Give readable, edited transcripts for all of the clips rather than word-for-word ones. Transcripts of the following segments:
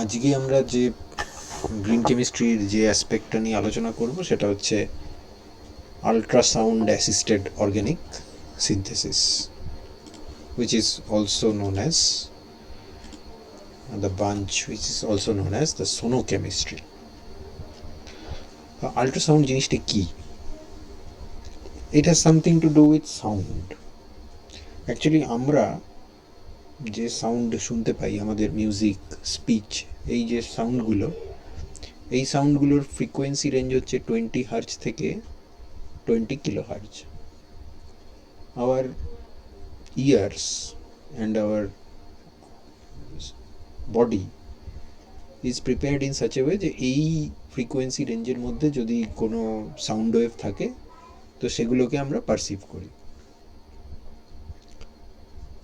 আজকে আমরা যে গ্রিন কেমিস্ট্রির যে অ্যাসপেক্টটা নিয়ে আলোচনা করব সেটা হচ্ছে ultrasound assisted organic synthesis, which is also known as the bunch which is also known as the sonochemistry. Ultrasound জিনিসটা কি? It has something to do with sound. Actually আমরা যে সাউন্ড শুনতে পাই, আমাদের মিউজিক, স্পিচ, এই যে সাউন্ডগুলো, এই সাউন্ডগুলোর ফ্রিকোয়েন্সি রেঞ্জ হচ্ছে 20 হার্জ থেকে 20 kilohertz. Our ears and our body is prepared in such a way যে এই ফ্রিকোয়েন্সি রেঞ্জের মধ্যে যদি কোনো সাউন্ড ওয়েভ থাকে তো সেগুলোকে আমরা পারসিভ করি.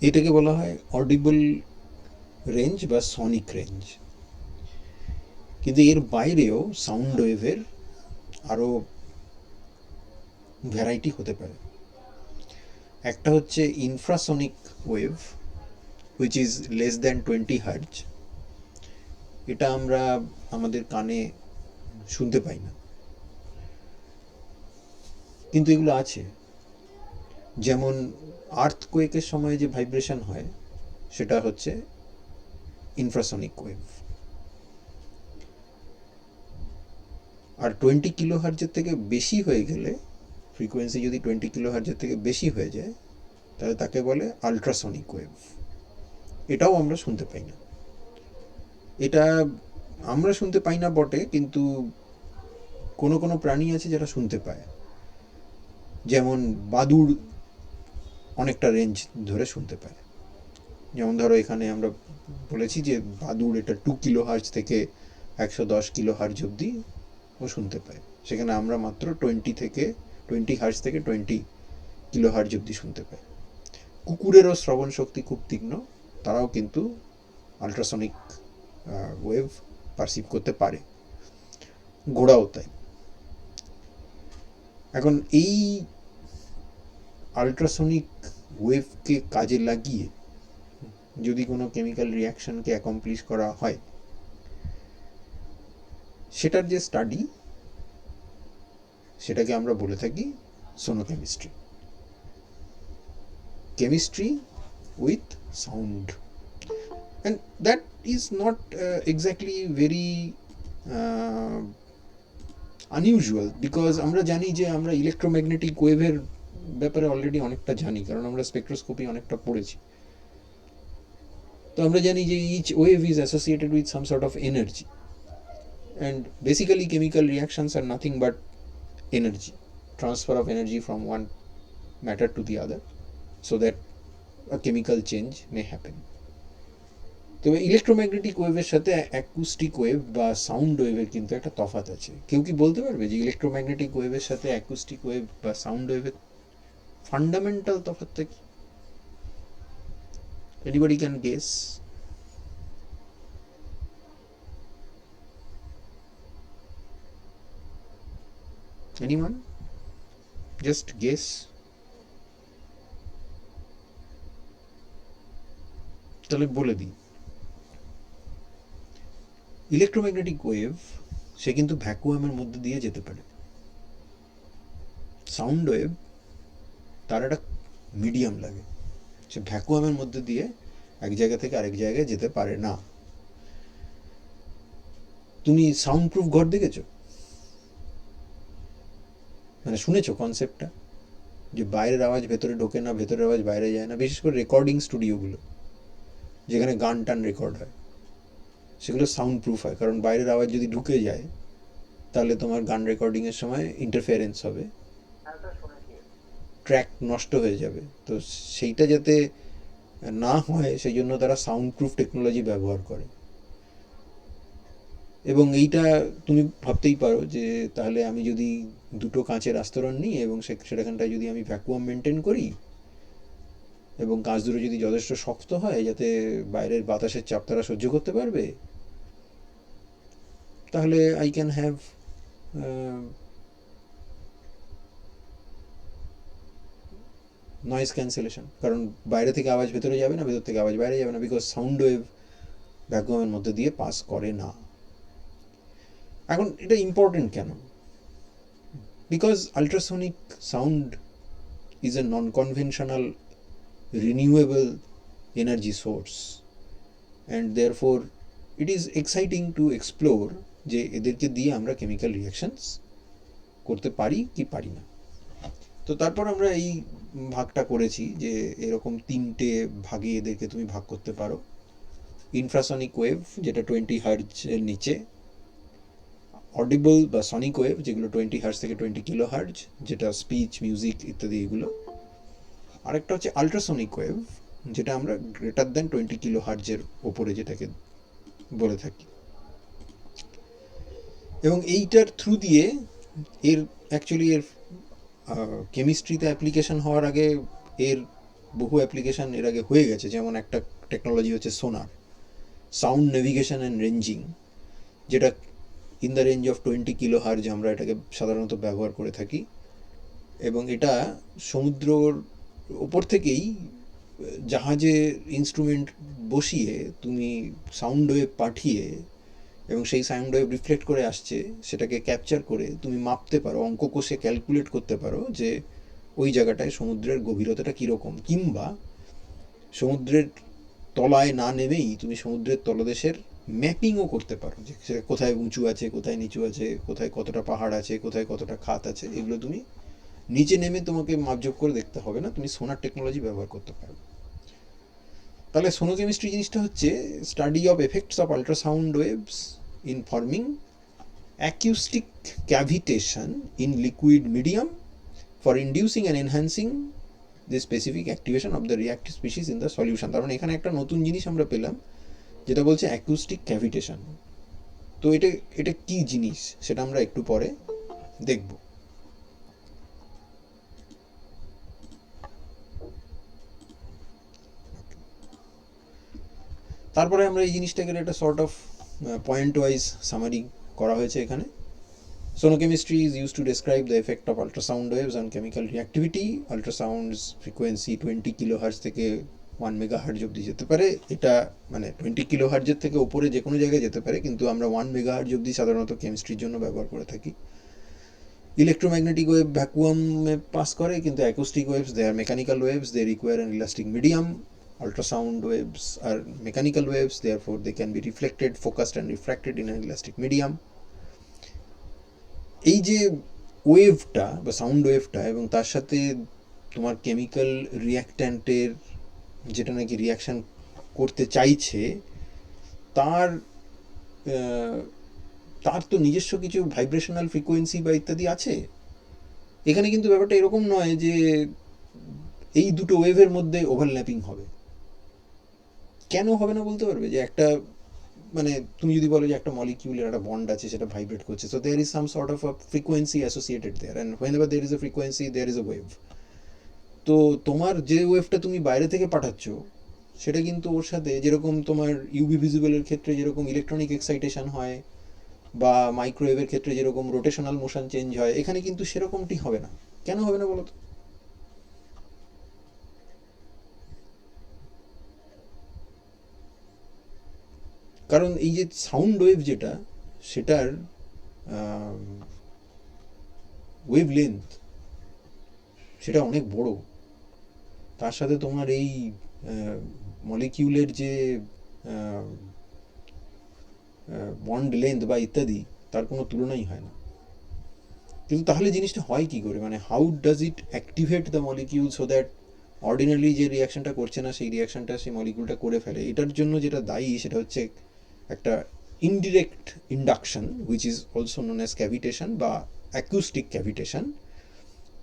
এটাকে বলা হয় অডিবল রেঞ্জ বা সনিক রেঞ্জ. কিন্তু এর বাইরেও সাউন্ড ওয়েভের আরও ভ্যারাইটি হতে পারে. একটা হচ্ছে infrasonic wave, which is less than 20 hertz. এটা আমরা আমাদের কানে শুনতে পাই না, কিন্তু এগুলো আছে. যেমন আর্থকোয়েকের সময় যে ভাইব্রেশন হয় সেটা হচ্ছে ইনফ্রাসনিক ওয়েভ. আর 20 কিলো হার্জের থেকে বেশি হয়ে গেলে, ফ্রিকোয়েন্সি যদি 20 কিলো হার্জের থেকে বেশি হয়ে যায়, তাহলে তাকে বলে আলট্রাসনিক ওয়েভ. এটাও আমরা শুনতে পাই না. এটা আমরা শুনতে পাই না বটে, কিন্তু কোনো কোনো প্রাণী আছে যারা শুনতে পায়. যেমন বাদুড় অনেকটা রেঞ্জ ধরে শুনতে পায়. যেমন ধরো এখানে আমরা বলেছি যে বাদুড় এটা 2 কিলো হার্জ থেকে 110 কিলো হার্জ অবধি ও শুনতে পায়. সেখানে আমরা মাত্র 20 হার্জ থেকে 20 কিলো হার্জ অবধি শুনতে পাই. কুকুরেরও শ্রবণ শক্তি খুব তীক্ষ্ণ, তারাও কিন্তু আলট্রাসনিক ওয়েভ পারসিভ করতে পারে. ঘোড়াও তাই. এখন এই আলট্রাসনিক ওয়েভকে কাজে লাগিয়ে যদি কোনো কেমিক্যাল রিয়াকশনকে অ্যাকমপ্লিশ করা হয়, সেটার যে স্টাডি, সেটাকে আমরা বলে থাকি sonochemistry. Chemistry with sound. And that is not exactly very unusual, because আমরা জানি যে আমরা ইলেকট্রোম্যাগনেটিক ওয়েভের ব্যাপারে অলরেডি অনেকটা জানি, কারণ আমরা স্পেকট্রোস্কোপি অনেকটা পড়েছি. তো আমরা জানি যে each wave is associated with some sort of energy, and basically chemical reactions are nothing but energy, transfer of energy from one matter to the other, so that a chemical change may happen. তো electromagnetic ওয়েভের সাথে acoustic wave বা sound ওয়েভের কিন্তু একটা তফাৎ আছে. কেউ কি বলতে পারবে যে ইলেকট্রোম্যাগনেটিক ওয়েভের সাথে অ্যাকুস্টিক ওয়েভ বা সাউন্ড ওয়েভের ফান্ডামেন্টাল তফাৎটা কি? Anybody can guess? Anyone? Just guess. তাহলে বলে দিই. ইলেকট্রোম্যাগনেটিক ওয়েভ সে কিন্তু ভ্যাকুয়ামের মধ্যে দিয়ে যেতে পারে. সাউন্ড ওয়েভ তার একটা মিডিয়াম লাগে, সে ভ্যাকুয়ামের মধ্যে দিয়ে এক জায়গা থেকে আরেক জায়গায় যেতে পারে না. তুমি সাউন্ড প্রুফ ঘর দেখেছো? মানে শুনেছো কনসেপ্টটা, যে বাইরের আওয়াজ ভেতরে ঢোকে না, ভেতরের আওয়াজ বাইরে যায় না. বিশেষ করে রেকর্ডিং স্টুডিওগুলো যেখানে গান টান রেকর্ড হয়, সেগুলো সাউন্ড প্রুফ হয়, কারণ বাইরের আওয়াজ যদি ঢুকে যায় তাহলে তোমার গান রেকর্ডিংয়ের সময় ইন্টারফারেন্স হবে, ট্র্যাক নষ্ট হয়ে যাবে. তো সেইটা যাতে না হয় সেই জন্য তারা সাউন্ড প্রুফ টেকনোলজি ব্যবহার করে. এবং এইটা তুমি ভাবতেই পারো যে তাহলে আমি যদি দুটো কাঁচের আস্তরণ নিই এবং সেখানটায় যদি আমি ভ্যাকুয়াম মেনটেন করি এবং কাঁচ দুটো যদি যথেষ্ট শক্ত হয় যাতে বাইরের বাতাসের চাপ তারা সহ্য করতে পারবে, তাহলে I can have noise cancellation. কারণ বাইরে থেকে আওয়াজ ভেতরে যাবে না, ভেতর থেকে আওয়াজ বাইরে যাবে না, বিকজ সাউন্ড ওয়েভ ভ্যাকুয়ামের মধ্যে দিয়ে পাস করে না। এখন এটা ইম্পর্টেন্ট কেন? Because ultrasonic sound is a non conventional renewable energy source, and therefore it is exciting to explore যে এদেরকে দিয়ে আমরা কেমিক্যাল রিয়াকশনস করতে পারি কি পারি না। তো তারপর আমরা এই ভাগটা করেছি যে এরকম 3টে ভাগে এদেরকে তুমি ভাগ করতে পারো। ইনফ্রাসনিক ওয়েভ, যেটা 20 হার্টজের নিচে, অডিবল বা সনিক ওয়েভ, যেগুলো 20 হার্টজ থেকে 20 কিলো হার্টজ, যেটা স্পিচ, মিউজিক ইত্যাদি এগুলো। আরেকটা হচ্ছে আল্ট্রাসনিক ওয়েভ, যেটা আমরা গ্রেটার দ্যান 20 কিলো হার্টজের ওপরে যেটাকে বলে থাকি। এবং এইটার থ্রু দিয়ে এর অ্যাকচুয়ালি এর কেমিস্ট্রিতে অ্যাপ্লিকেশন হওয়ার আগে এর বহু অ্যাপ্লিকেশন এর আগে হয়ে গেছে। যেমন একটা টেকনোলজি হচ্ছে সোনার, সাউন্ড নেভিগেশন অ্যান্ড রেঞ্জিং, যেটা in the range of 20 kilo hertz আমরা এটাকে সাধারণত ব্যবহার করে থাকি। এবং এটা সমুদ্রর ওপর থেকেই জাহাজে ইনস্ট্রুমেন্ট বসিয়ে তুমি সাউন্ড ওয়েভ পাঠিয়ে, এবং সেই সাউন্ড ওয়েভ রিফ্লেক্ট করে আসছে, সেটাকে ক্যাপচার করে তুমি মাপতে পারো, অঙ্ক কষে ক্যালকুলেট করতে পারো যে ওই জায়গাটায় সমুদ্রের গভীরতাটা কীরকম। কিংবা সমুদ্রের তলায় না নেমেই তুমি সমুদ্রের তলদেশের ম্যাপিংও করতে পারো, যে সেটা কোথায় উঁচু আছে, কোথায় নিচু আছে, কোথায় কতটা পাহাড় আছে, কোথায় কতটা খাত আছে। এগুলো তুমি নিচে নেমে তোমাকে মাপজোপ করে দেখতে হবে না, তুমি সোনার টেকনোলজি ব্যবহার করতে পারো। তাহলে সোনোকেমিস্ট্রি জিনিসটা হচ্ছে study of effects of ultrasound waves in forming acoustic cavitation in liquid medium for inducing and enhancing the specific activation of the reactive species in the solution. তার মানে এখানে একটা নতুন জিনিস আমরা পেলাম, যেটা বলছে অ্যাকুস্টিক ক্যাভিটেশন। তো এটা কি জিনিস সেটা আমরা একটু পরে দেখব। তারপরে আমরা এই জিনিসটাকে একটা sort of point wise summary করা হয়েছে এখানে। Sonochemistry is used to describe the effect of ultrasound waves on chemical reactivity. Ultrasounds frequency 20 kilohertz থেকে 1 মেগাহার্জ অবধি যেতে পারে। এটা মানে 20 কিলোহার্জের থেকে উপরে যে কোনো জায়গায় যেতে পারে, কিন্তু আমরা 1 মেগাহার্জ অবধি সাধারণত কেমিস্ট্রির জন্য ব্যবহার করে থাকি। ইলেকট্রোম্যাগনেটিক ওয়েভ ভ্যাকুয়ামে পাস করে, কিন্তু acoustic waves they are mechanical waves, they require an elastic medium. Ultrasound waves are mechanical waves, therefore they can be reflected, focused and refracted in an elastic medium. এই যে ওয়েভটা বা sound ওয়েভটা এবং তার সাথে তোমার chemical রিয়াক্ট্যান্টের যেটা নাকি রিয়াকশান করতে চাইছে, তার তার তো নিজস্ব কিছু ভাইব্রেশনাল ফ্রিকোয়েন্সি বা ইত্যাদি আছে। এখানে কিন্তু ব্যাপারটা এরকম নয় যে এই দুটো ওয়েভের মধ্যে ওভারল্যাপিং হবে। কেন হবে না বলতে পারবে? যে একটা মানে তুমি যদি বলো যে একটা মলিকিউলের একটা বন্ড আছে, সেটা ভাইব্রেট করছে, so there is some sort of a frequency associated there, and whenever there is a frequency there is a wave. তো তোমার যে ওয়েভটা তুমি বাইরে থেকে পাঠাচ্ছ, সেটা কিন্তু ওর সাথে যেরকম তোমার ইউভি ভিজিবলের ক্ষেত্রে যেরকম ইলেকট্রনিক এক্সাইটেশন হয়, বা মাইক্রোওয়েভের ক্ষেত্রে যেরকম রোটেশনাল মোশন চেঞ্জ হয়, এখানে কিন্তু সেরকমটি হবে না। কেন হবে না বলো তো? কারণ এই যে সাউন্ড ওয়েভ যেটা, সেটার ওয়েভ লেন্থ সেটা অনেক বড়। তার সাথে তোমার এই মলিকিউলের যে বন্ড লেন্থ বা ইত্যাদি, তার কোনো তুলনাই হয় না। কিন্তু তাহলে জিনিসটা হয় কি করে? মানে how does it activate the molecule so that ordinary যে রিয়াকশনটা করছে না, সেই রিয়াকশনটা সেই মলিকিউলটা করে ফেলে? এটার জন্য যেটা দায়ী সেটা হচ্ছে একটা indirect induction, which is also known as cavitation বা অ্যাকুস্টিক ক্যাভিটেশন,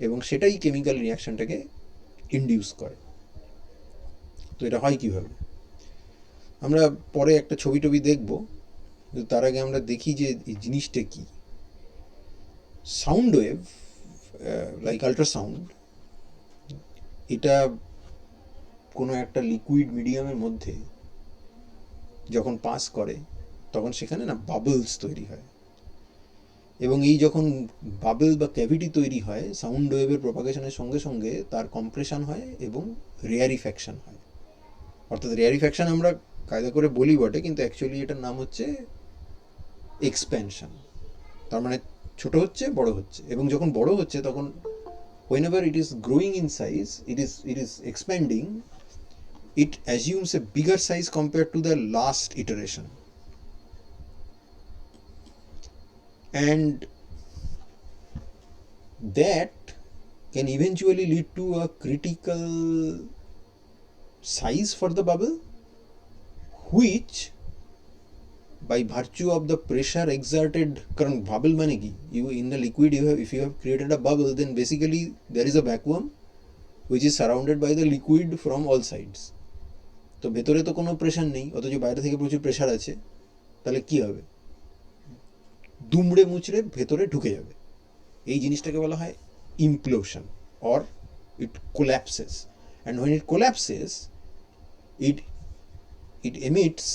এবং সেটাই কেমিক্যাল রিয়াকশনটাকে ইনডিউস করে। তো এটা হয় কীভাবে? আমরা পরে একটা ছবি টবি দেখব, তার আগে আমরা দেখি যে এই জিনিসটা কি। সাউন্ড ওয়েভ লাইক আল্ট্রাসাউন্ড, এটা কোনো একটা লিকুইড মিডিয়ামের মধ্যে যখন পাস করে, তখন সেখানে না বাবলস তৈরি হয়, এবং এই যখন বাবল বা ক্যাভিটি তৈরি হয়, সাউন্ড ওয়েভের প্রপাগেশনের সঙ্গে সঙ্গে তার কম্প্রেশন হয় এবং রেয়ারিফ্যাকশন হয়। অর্থাৎ রেয়ারিফ্যাকশন আমরা কায়দা করে বলি বটে, কিন্তু অ্যাকচুয়ালি এটার নাম হচ্ছে এক্সপ্যানশন। তার মানে ছোট হচ্ছে, বড় হচ্ছে, এবং যখন বড় হচ্ছে তখন whenever it is growing in size, it is expanding, it assumes a bigger size compared to the last iteration, and that can eventually lead to a critical size for the bubble, which by virtue of the pressure exerted, কারণ bubble মানে কি, you in the liquid, if you have created a bubble, then basically there is a vacuum which is surrounded by the liquid from all sides. তো ভেতরে তো কোনো pressure নেই, অথচ বাইরে থেকে প্রচুর প্রেশার আছে, তাহলে কি হবে, দুমড়ে মুচড়ে ভেতরে ঢুকে যাবে। এই জিনিসটাকে বলা হয় implosion, or it collapses, and when it collapses, it emits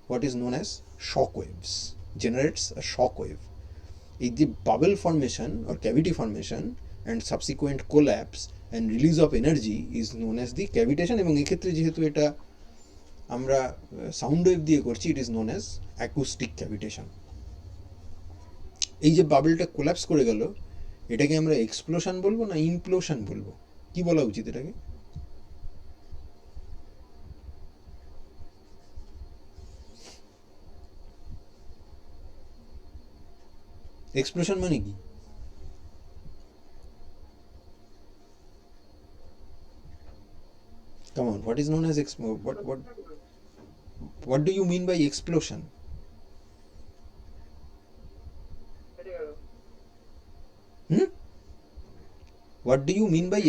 what is known as shock waves, generates a shock wave. এই যে bubble formation or cavity formation and subsequent collapse and release of energy is known as the cavitation, এবং এক্ষেত্রে যেহেতু এটা আমরা sound wave দিয়ে করছি, it is known as acoustic cavitation. এই যে বাবলটা কোল্যাপস করে গেল, এটাকে আমরা এক্সপ্লোশন বলবো না ইমপ্লোশন বলবো, কি বলা উচিত এটাকে? এক্সপ্লোশন মানে কি? Come on, what is known as what do you mean by explosion? What do you mean by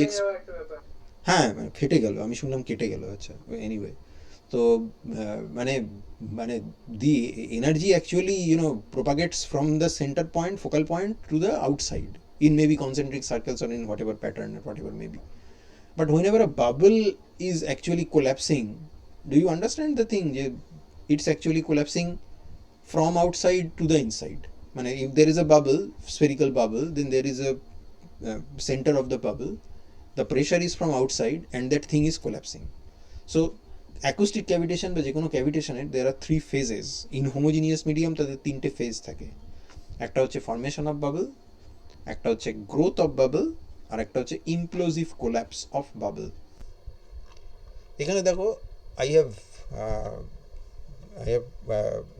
হ্যাঁ, ফেটে গেল, আমি শুনলাম কেটে গেল, আচ্ছা, এনিওয়ে। তো মানে মানে the energy actually propagates from the center point, focal point, to the outside in maybe concentric circles or in whatever pattern or whatever maybe. But whenever a bubble is actually collapsing, do you understand the thing? It's actually collapsing from outside to the inside. If there is a bubble, spherical bubble, then there is a center of the bubble, the pressure is from outside and that thing is collapsing. So acoustic cavitation বা যে কোনো ক্যাভিটেশনের there are 3 phases. In homogeneous medium তাদের 3টে phase থাকে। একটা হচ্ছে formation of bubble, একটা হচ্ছে গ্রোথ অফ বাবল, আর একটা হচ্ছে ইমপ্লোসিভ কোল্যাপস অফ বাবল। এখানে দেখো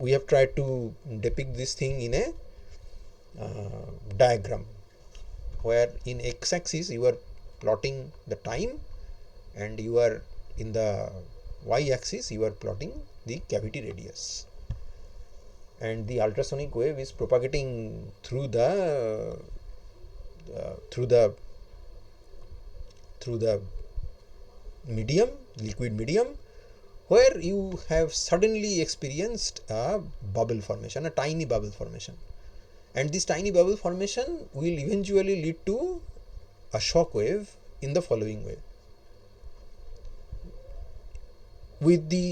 we have tried to depict this thing in a diagram where in x-axis you are plotting the time and you are in the y-axis you are plotting the cavity radius, and the ultrasonic wave is propagating through the medium, liquid medium, where you have suddenly experienced a bubble formation, a tiny bubble formation, and this tiny bubble formation will eventually lead to a shock wave in the following way. With the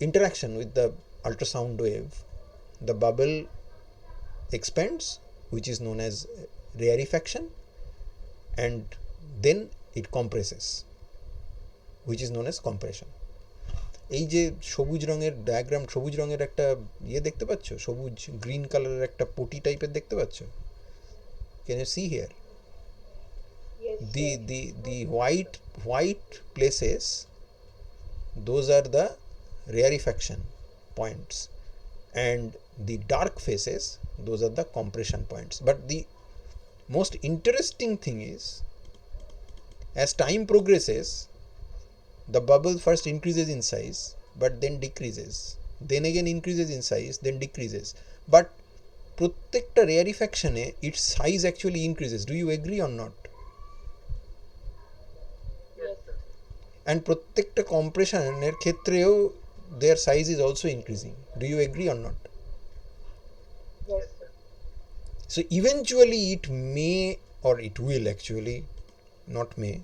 interaction with the ultrasound wave, the bubble expands, which is known as rarefaction, and then it compresses, which is known as compression. এই যে সবুজ রঙের diagram, সবুজ রঙের একটা দেখতে পাচ্ছ, সবুজ গ্রিন কালারের একটা পটি টাইপের দেখতে পাচ্ছ? Can you see here? Yes. The white places, those are the rarefaction points, and the dark faces, those are the compression points. But the most interesting thing is, as time progresses, the bubble first increases in size but then decreases, then again increases in size, then decreases, but প্রত্যেকটা rarefaction-এ its size actually increases. Do you agree or not? Yes, sir. And প্রত্যেকটা compression-এর ক্ষেত্রেও their size is also increasing. Do you agree or not? Yes, sir. So eventually it may, or it will actually, not may,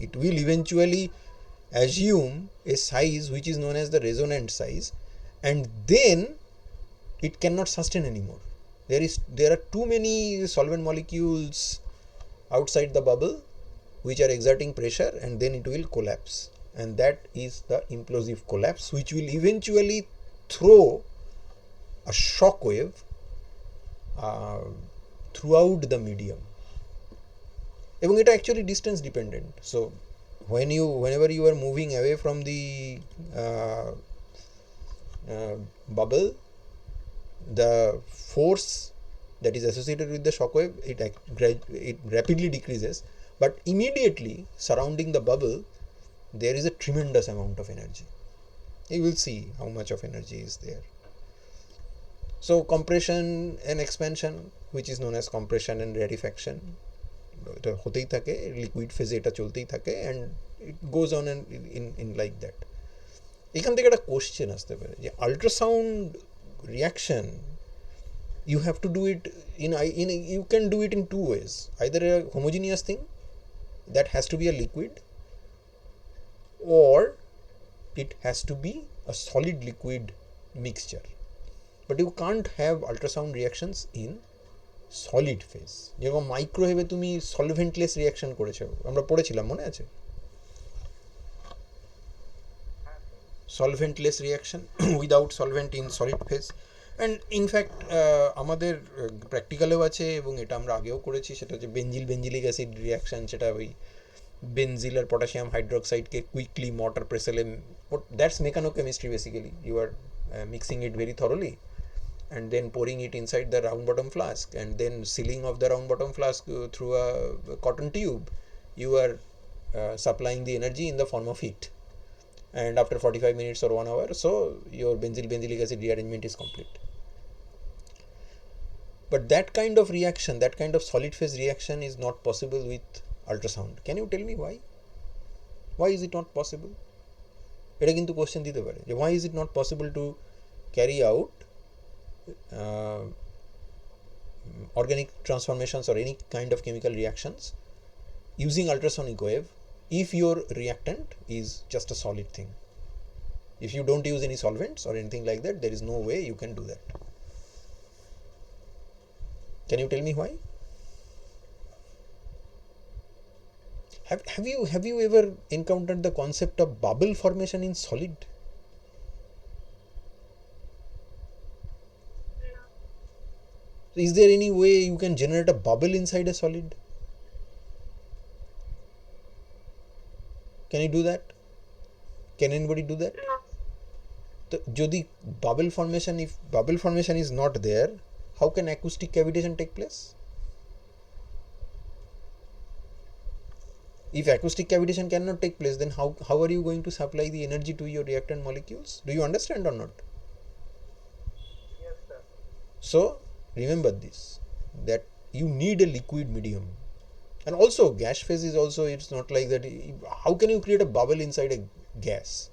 it will eventually assume a size which is known as the resonant size, and then it cannot sustain anymore. There are too many solvent molecules outside the bubble which are exerting pressure, and then it will collapse, and that is the implosive collapse, which will eventually throw a shock wave throughout the medium. এবং এটা actually distance dependent. So whenever you are moving away from the bubble, the force that is associated with the shock wave, it rapidly decreases, but immediately surrounding the bubble there is a tremendous amount of energy. You will see how much of energy is there. So compression and expansion, which is known as compression and rarefaction, এটা হতেই থাকে, liquid ফেজে এটা চলতেই থাকে, and it goes on in like that. এখান থেকে একটা কোশ্চেন আসতে পারে যে ultrasound reaction, you have to do it you can do it in two ways: either a homogeneous thing that has to be a liquid, or it has to be a solid liquid mixture. But you can't have ultrasound reactions in solid phase. যেরকম মাইক্রোওয়েভে তুমি সলভেন্টলেস reaction করেছো, আমরা পড়েছিলাম, মনে আছে? Solventless reaction without solvent in solid phase. And in fact আমাদের প্র্যাকটিক্যালেও আছে, এবং এটা আমরা আগেও করেছি, সেটা হচ্ছে বেঞ্জিলিক অ্যাসিড রিয়াকশান। সেটা ওই বেনজিল আর পটাশিয়াম হাইড্রোক্সাইডকে কুইকলি মর্টার প্রেসেলে, that's mechanochemistry basically. You are mixing it very thoroughly and then pouring it inside the round bottom flask, and then sealing of the round bottom flask through a cotton tube. You are supplying the energy in the form of heat, and after 45 minutes or 1 hour, so your benzylic acid rearrangement is complete. But that kind of reaction, that kind of solid phase reaction, is not possible with ultrasound. Can you tell me why is it not possible? এটা কিন্তু question দিতে পারে যে why is it not possible to carry out organic transformations or any kind of chemical reactions using ultrasonic wave if your reactant is just a solid thing. If you don't use any solvents or anything like that, there is no way you can do that. Can you tell me why? Have you ever encountered the concept of bubble formation in solid? Is there any way you can generate a bubble inside a solid? Can you do that? Can anybody do that? Jodi bubble formation, if bubble formation is not there, how can acoustic cavitation take place? If acoustic cavitation cannot take place, then how are you going to supply the energy to your reactant molecules? Do you understand or not? Yes, sir. So remember this, that you need a liquid medium. And also gas phase is also, it's not like that. How can you create a bubble inside a gas?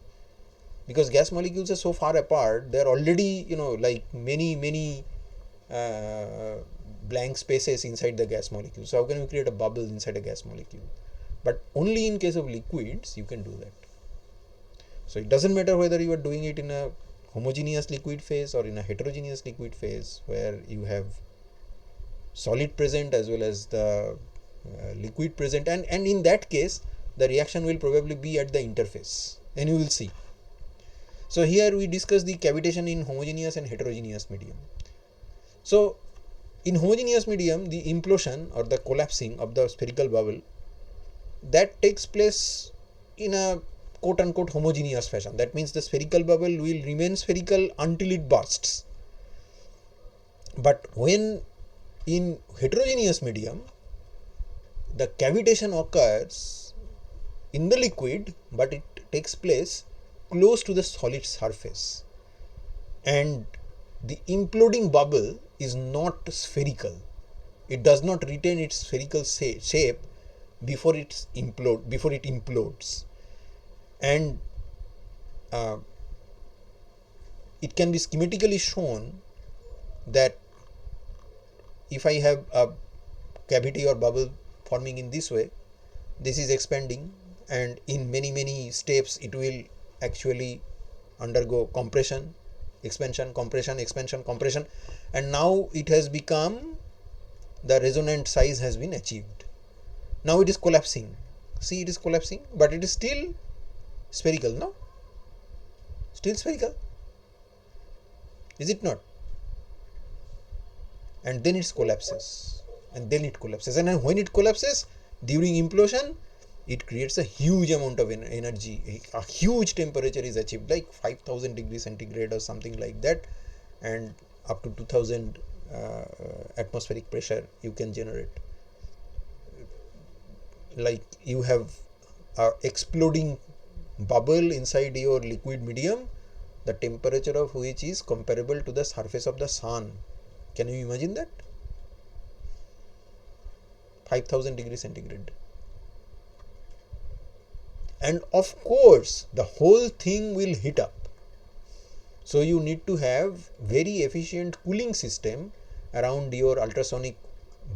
Because gas molecules are so far apart, they're already, like many blank spaces inside the gas molecule. So how can you create a bubble inside a gas molecule? But only in case of liquids you can do that. So it doesn't matter whether you are doing it in a homogeneous liquid phase or in a heterogeneous liquid phase, where you have solid present as well as the liquid present, and in that case the reaction will probably be at the interface, and you will see. So here we discuss the cavitation in homogeneous and heterogeneous medium. So in homogeneous medium, the implosion or the collapsing of the spherical bubble, that takes place in a quote unquote homogeneous fashion. That means the spherical bubble will remain spherical until it bursts. But when in heterogeneous medium, the cavitation occurs in the liquid, but it takes place close to the solid surface, and the imploding bubble is not spherical. It does not retain its spherical shape before it implodes, and it can be schematically shown that if I have a cavity or bubble forming in this way, this is expanding, and in many steps it will actually undergo compression, expansion, compression, expansion, compression, and now it has become, the resonant size has been achieved. Now it is collapsing. See, it is collapsing, but it is still spherical, no? Still spherical, is it not? And then it collapses, and when it collapses during implosion, it creates a huge amount of energy. A huge temperature is achieved, like 5000 degrees centigrade or something like that, and up to 2000 atmospheric pressure you can generate. Like you have a exploding bubble inside your liquid medium, the temperature of which is comparable to the surface of the sun. Can you imagine that? 5000 degrees centigrade. And of course the whole thing will heat up. So you need to have very efficient cooling system around your ultrasonic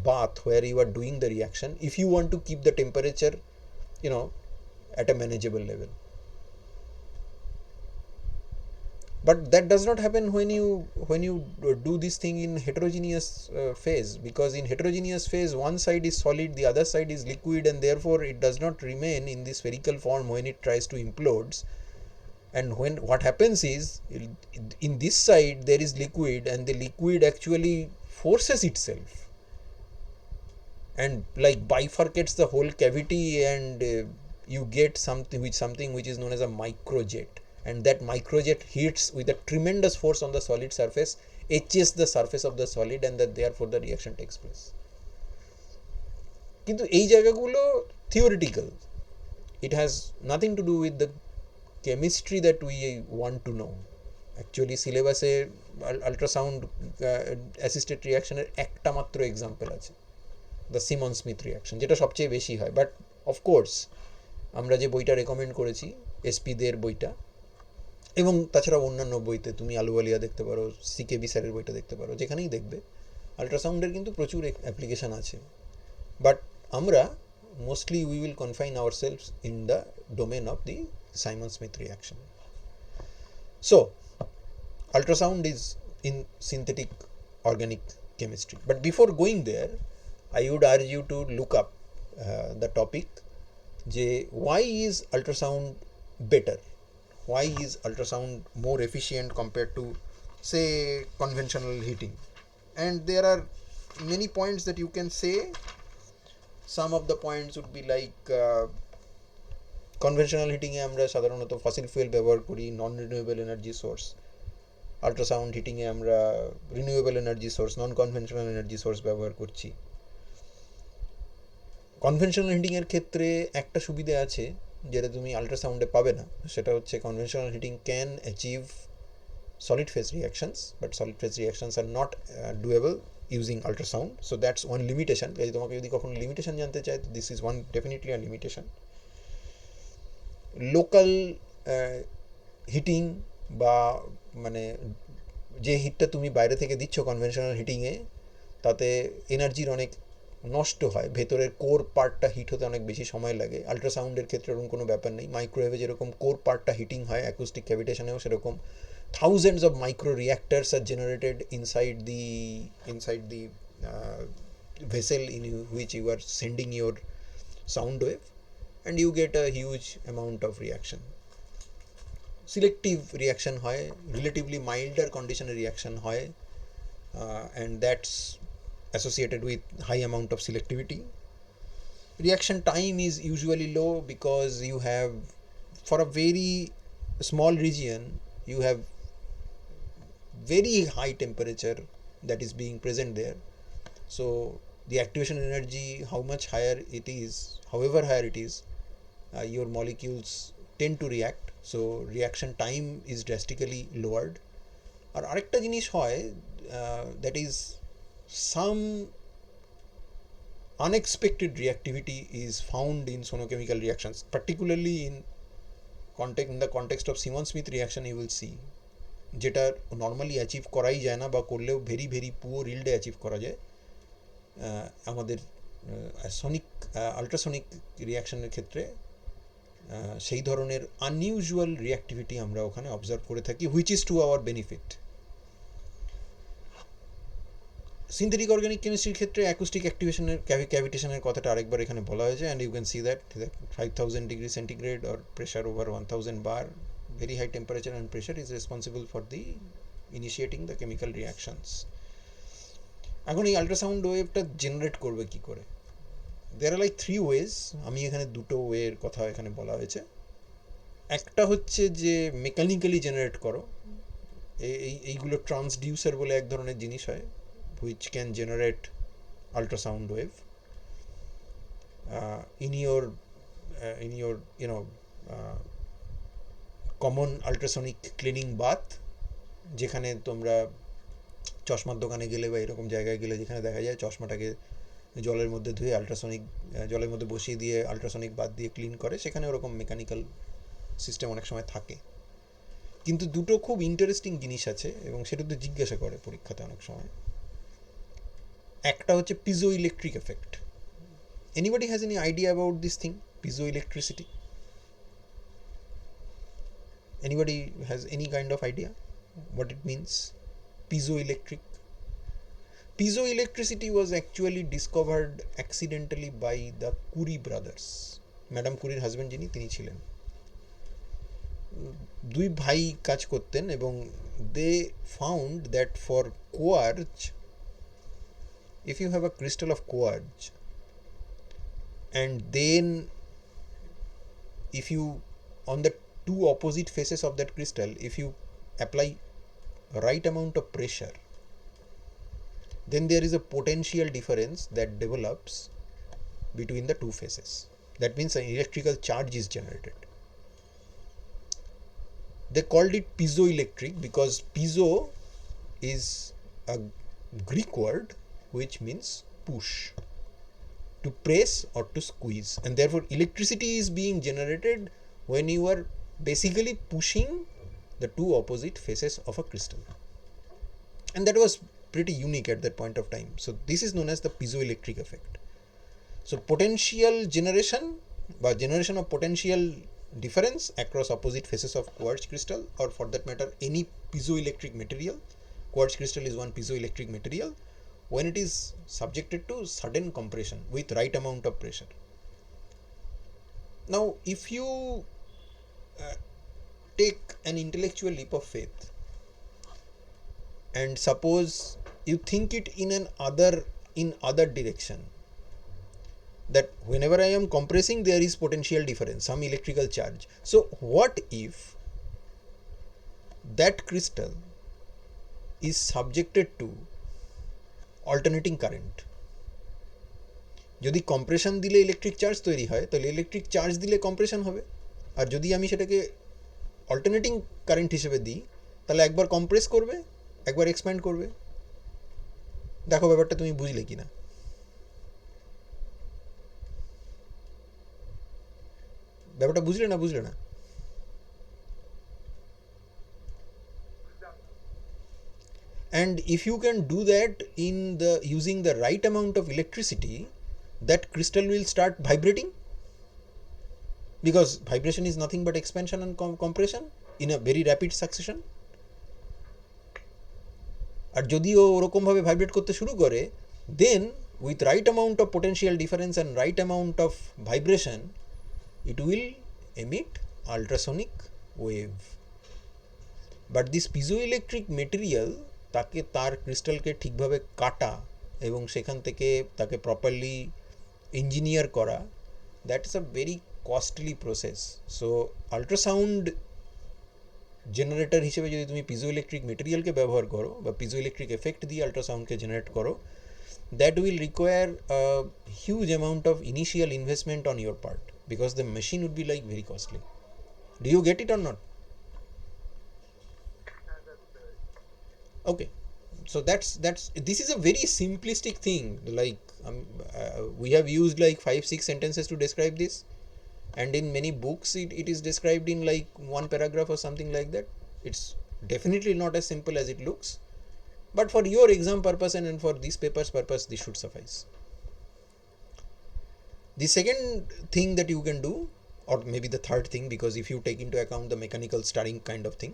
bath where you are doing the reaction if you want to keep the temperature, at a manageable level. But that does not happen when you do this thing in heterogeneous phase, because in heterogeneous phase one side is solid, the other side is liquid, and therefore it does not remain in the spherical form when it tries to implodes. And when what happens is, in this side there is liquid, and the liquid actually forces itself and like bifurcates the whole cavity, and you get something which is known as a microjet, and that microjet hits with a tremendous force on the solid surface, etches the surface of the solid, and that therefore the reaction takes place. কিন্তু এই জায়গাগুলো theoretical. It has nothing to do with the chemistry that we want to know. Actually সিলেবাসে ultrasound assisted রিয়াকশনের একটা মাত্র example আছে, the Simon Smith reaction, যেটা সবচেয়ে বেশি হয়। বাট অফকোর্স আমরা যে বইটা রেকমেন্ড করেছি এসপিদের বইটা, এবং তাছাড়া অন্যান্য বইতে তুমি আলুওয়ালিয়া দেখতে পারো, সিকেবি স্যারের বইটা দেখতে পারো, যেখানেই দেখবে আল্ট্রাসাউন্ডের কিন্তু প্রচুর অ্যাপ্লিকেশান আছে। বাট আমরা mostly we will confine ourselves in the domain of the Simon-Smith reaction. So ultrasound is in synthetic organic chemistry. But before going there, I would urge you to look up the topic, why is ultrasound better? Why is ultrasound more efficient compared to, say, conventional heating? And there are many points that you can say. Some of the points would be like conventional heating এ আমরা সাধারণত fossil fuel ব্যবহার করি, non renewable energy source. Ultrasound হিটিংয়ে আমরা renewable energy source, non conventional energy source ব্যবহার করছি। Conventional হিটিংয়ের ক্ষেত্রে একটা সুবিধা আছে যেটা তুমি আল্ট্রাসাউন্ডে পাবে না, সেটা হচ্ছে conventional heating can achieve solid phase reactions, but solid phase reactions are not doable using ultrasound. So that's one limitation. যদি তোমাকে যদি কখনো লিমিটেশন জানতে চাই, this is one definitely a limitation. Local heating বা মানে যে হিটটা তুমি বাইরে থেকে দিচ্ছ কনভেনশনাল হিটিংয়ে, তাতে এনার্জির অনেক নষ্ট হয়, ভেতরের কোর পার্টটা হিট হতে অনেক বেশি সময় লাগে। আল্ট্রাসাউন্ডের ক্ষেত্রে এরকম কোনো ব্যাপার নেই। মাইক্রোওয়েভে যেরকম কোর পার্টটা হিটিং হয়, অ্যাকুস্টিক ক্যাভিটেশনেও সেরকম thousands of micro reactors are generated inside the vessel in which you are sending your sound wave, and you get a huge amount of reaction. Selective reaction hoy, relatively milder conditioner reaction hoy, and that's associated with high amount of selectivity. Reaction time is usually low because you have, for a very small region, you have very high temperature that is being present there. So the activation energy, how much higher it is, however higher it is, your molecules tend to react, so reaction time is drastically lowered. আর আরেকটা জিনিস হয়, that is some unexpected reactivity is found in sonochemical reactions, particularly in the context of Simon-Smith reaction. You will see যেটা normally achieve করাই যায় না, বা করলেও very very poor ইল্ডে achieve করা যায় আমাদের আল্ট্রাসনিক রিয়াকশনের ক্ষেত্রে। সেই ধরনের আনইউজুয়াল রিয়াক্টিভিটি আমরা ওখানে অবজার্ভ করে থাকি, which is to our benefit. Synthetic organic কেমিস্ট্রির ক্ষেত্রে অ্যাকুস্টিক অ্যাক্টিভেশনের ক্যাভিটেশনের কথাটা আরেকবার এখানে বলা হয়েছে, and you can see that 5000 degree centigrade or pressure over 1000 bar, very high temperature and pressure is responsible for the initiating the chemical reactions. এখন এই ultrasound ওয়েভটা generate করবে কি করে? দেয়ার আর লাইক 3 ওয়েজ। আমি এখানে দুটো ওয়ের কথা এখানে বলা হয়েছে। একটা হচ্ছে যে মেকানিক্যালি জেনারেট করো, এইগুলো ট্রান্সডিউসার বলে এক ধরনের জিনিস হয়, which can generate ultrasound wave in your you know common ultrasonic cleaning bath, যেখানে তোমরা চশমার দোকানে গেলে বা এরকম জায়গায় গেলে যেখানে দেখা যায় চশমাটাকে জলের মধ্যে ধুয়ে আল্ট্রাসনিক জলের মধ্যে বসিয়ে দিয়ে আল্ট্রাসনিক বাদ দিয়ে ক্লিন করে, সেখানে ওরকম মেকানিক্যাল সিস্টেম অনেক সময় থাকে। কিন্তু দুটো খুব ইন্টারেস্টিং জিনিস আছে এবং সেটা তো জিজ্ঞাসা করে পরীক্ষাতে অনেক সময়। একটা হচ্ছে piezo electric effect. Anybody has any idea about this thing, piezo electricity? Anybody has any kind of idea what it means? Piezoelectric. Piezoelectricity was actually discovered accidentally by the Curie brothers. Madam কুরির husband যিনি, তিনি ছিলেন, দুই ভাই কাজ করতেন এবং they found that for quartz, if you have a crystal of quartz and then if you on the two opposite faces of that crystal, if you apply right amount of pressure, then there is a potential difference that develops between the two faces. That means an electrical charge is generated. They called it piezoelectric because piezo is a Greek word which means push, to press or to squeeze, and therefore electricity is being generated when you are basically pushing the two opposite faces of a crystal, and that was pretty unique at that point of time. So this is known as the piezoelectric effect. So potential generation by generation of potential difference across opposite faces of quartz crystal, or for that matter any piezoelectric material. Quartz crystal is one piezoelectric material when it is subjected to sudden compression with right amount of pressure. Now if you take an intellectual leap of faith and suppose you think it in other direction, that whenever I am compressing there is potential difference, some electrical charge. So what if that crystal is subjected to alternating current? যদি compression দিলে electric charge তৈরি হয় তাহলে electric charge দিলে compression হবে, আর যদি আমি সেটাকে অল্টারনেটিং কারেন্ট হিসেবে দিই তাহলে একবার কম্প্রেস করবে একবার এক্সপ্যান্ড করবে। দেখো ব্যাপারটা তুমি বুঝলে কি না? ব্যাপারটা বুঝলে না? বুঝলে না? And if you can do that in the using the right amount of electricity, that crystal will start vibrating, because vibration is nothing but expansion and compression in a very rapid succession. আর যদি ও ওরকম ভাবে vibrate করতে শুরু করে, then with right amount of potential difference and right amount of vibration it will emit ultrasonic wave. But this piezoelectric material তাকে তার ক্রিস্টালকে ঠিকভাবে কাটা এবং সেখান থেকে তাকে প্রপারলি ইঞ্জিনিয়ার করা, that is a very costly process. So ultrasound generator হিসেবে যদি তুমি পিজোইলেকট্রিক মেটেরিয়ালকে ব্যবহার করো বা পিজোইলেকট্রিক এফেক্ট দিয়ে আল্ট্রাসাউন্ডকে জেনারেট করো, that will require a huge amount of initial investment on your part, because the machine would be like very costly. Do you get it or not? Okay, so that's this is a very simplistic thing, like we have used like 5-6 sentences to describe this, and in many books it is described in like one paragraph or something like that. It's definitely not as simple as it looks, but for your exam purpose and for this paper's purpose this should suffice. The second thing that you can do, or maybe the third thing, because if you take into account the mechanical stirring kind of thing,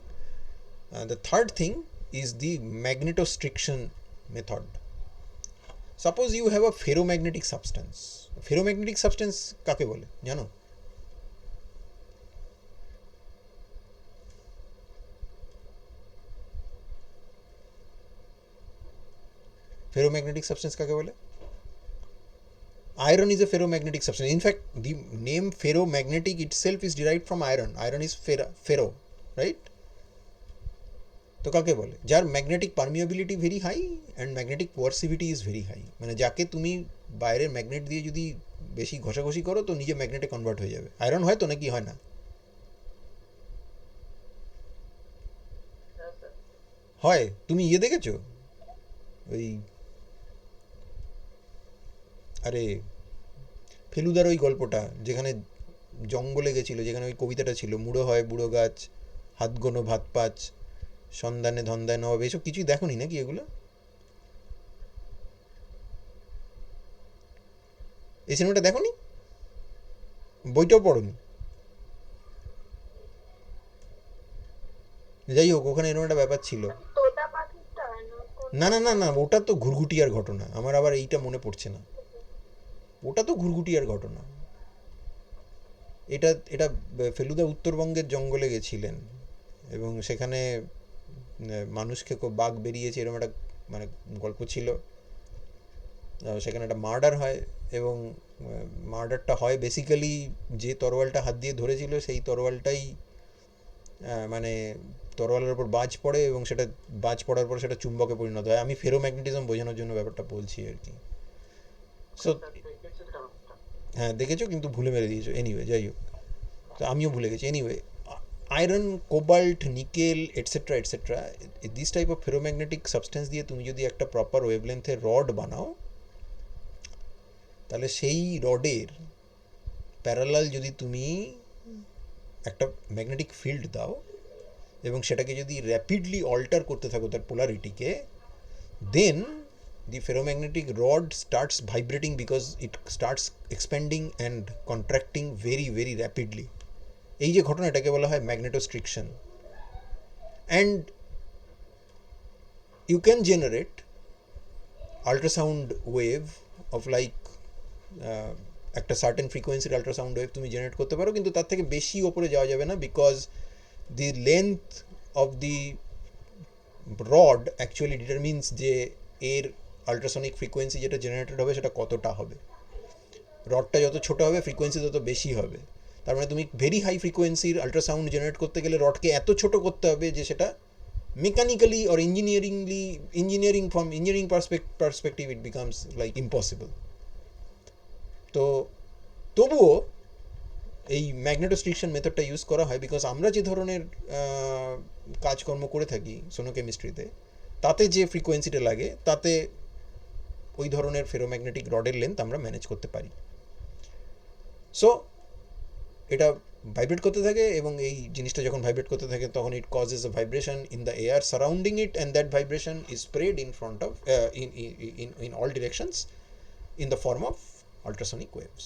the third thing is the magnetostriction method. Suppose you have a ferromagnetic substance. Ferromagnetic substance কাকে বলে জানো? ferromagnetic substance কাকে বলে? Iron is a ferromagnetic substance. In fact, the name ferromagnetic itself is derived from iron. Iron is ferro, right? তো কাকে বলে? যার magnetic permeability very high and magnetic coercivity is very high, মানে যাকে তুমি বাইরের ম্যাগনেট দিয়ে যদি বেশি ঘষাঘষি করো তো নিজে ম্যাগনেটে কনভার্ট হয়ে যাবে। আয়রন হয় তো নাকি হয় না? হ্যাঁ স্যার। হয়। তুমি ইয়ে দেখেছো ওই, আরে ফেলুদার ওই গল্পটা যেখানে জঙ্গলে গেছিল, যেখানে ওই কবিতাটা ছিল, মুড়ো হয় বুড়ো গাছ, হাত গোনো ভাত পাঁচ, সন্ধানে ধন্দায় নবাব, এসব কিছুই দেখোনি নাকি এগুলো? এই সিনেমাটা দেখোনি? বইটাও পড়োনি? যাই হোক, ওখানে এরকম একটা ব্যাপার ছিল। তোতা পাখিটা না না কোনটা? না না না, ওটা তো ঘুরঘুটিয়ার ঘটনা, আমার আবার এইটা মনে পড়ছে না। ওটা তো ঘুরঘুটিয়ার ঘটনা। এটা এটা ফেলুদা উত্তরবঙ্গের জঙ্গলে গেছিলেন এবং সেখানে মানুষকে বাঘ বেরিয়েছে এরকম একটা মানে গল্প ছিল। সেখানে একটা মার্ডার হয় এবং মার্ডারটা হয় বেসিক্যালি যে তরোয়ালটা হাত দিয়ে ধরেছিল সেই তরোয়ালটাই মানে তরোয়ালের ওপর বাজ পড়ে এবং সেটা বাজ পড়ার পর সেটা চুম্বকে পরিণত হয়। আমি ফেরোম্যাগনেটিজম বোঝানোর জন্য ব্যাপারটা বলছি আর কি। সো স্যার দেখেছি কারণটা। হ্যাঁ দেখেছো, কিন্তু ভুলে মেরে দিয়েছো। এনিওয়ে যাই হোক, তো আমিও ভুলে গেছি। Anyway, iron, cobalt, nickel etcetera etcetera, this type of ferromagnetic substance দিয়ে তুমি যদি একটা প্রপার ওয়েভলেন্থের রড বানাও, তাহলে সেই রডের প্যারালাল যদি তুমি একটা ম্যাগনেটিক ফিল্ড দাও এবং সেটাকে যদি র্যাপিডলি অল্টার করতে থাকো তার পোলারিটিকে, দেন the ferromagnetic rod starts vibrating because it starts expanding and contracting very very rapidly. এই যে ঘটনা, এটাকে বলা হয় magnetostriction. And you can generate ultrasound wave of like একটা সার্টেন ফ্রিকোয়েন্সির আল্ট্রাসাউন্ড ওয়েভ তুমি জেনারেট করতে পারো, কিন্তু তার থেকে বেশি ওপরে যাওয়া যাবে না, because the length of the rod actually determines যে এর আল্ট্রাসনিক ফ্রিকোয়েন্সি যেটা জেনারেটেড হবে সেটা কতটা হবে। রডটা যত ছোটো হবে ফ্রিকোয়েন্সি তত বেশি হবে। তার মানে তুমি ভেরি হাই ফ্রিকোয়েন্সির আল্ট্রাসাউন্ড জেনারেট করতে গেলে রডকে এত ছোট করতে হবে যে সেটা mechanically or engineering from engineering perspective it becomes like impossible. তো তবুও এই ম্যাগনেটোস্ট্রিকশন মেথডটা ইউজ করা হয়, বিকজ আমরা যে ধরনের কাজকর্ম করে থাকি সোনোকেমিস্ট্রিতে, তাতে যে ফ্রিকোয়েন্সিটা লাগে তাতে ওই ধরনের ফেরোম্যাগনেটিক রডের লেন্থ আমরা ম্যানেজ করতে পারি। সো এটা ভাইব্রেট করতে থাকে এবং এই জিনিসটা যখন ভাইব্রেট করতে থাকে তখন it causes a vibration in the air surrounding it, and that vibration is spread in front of in all directions in the form of ultrasonic waves.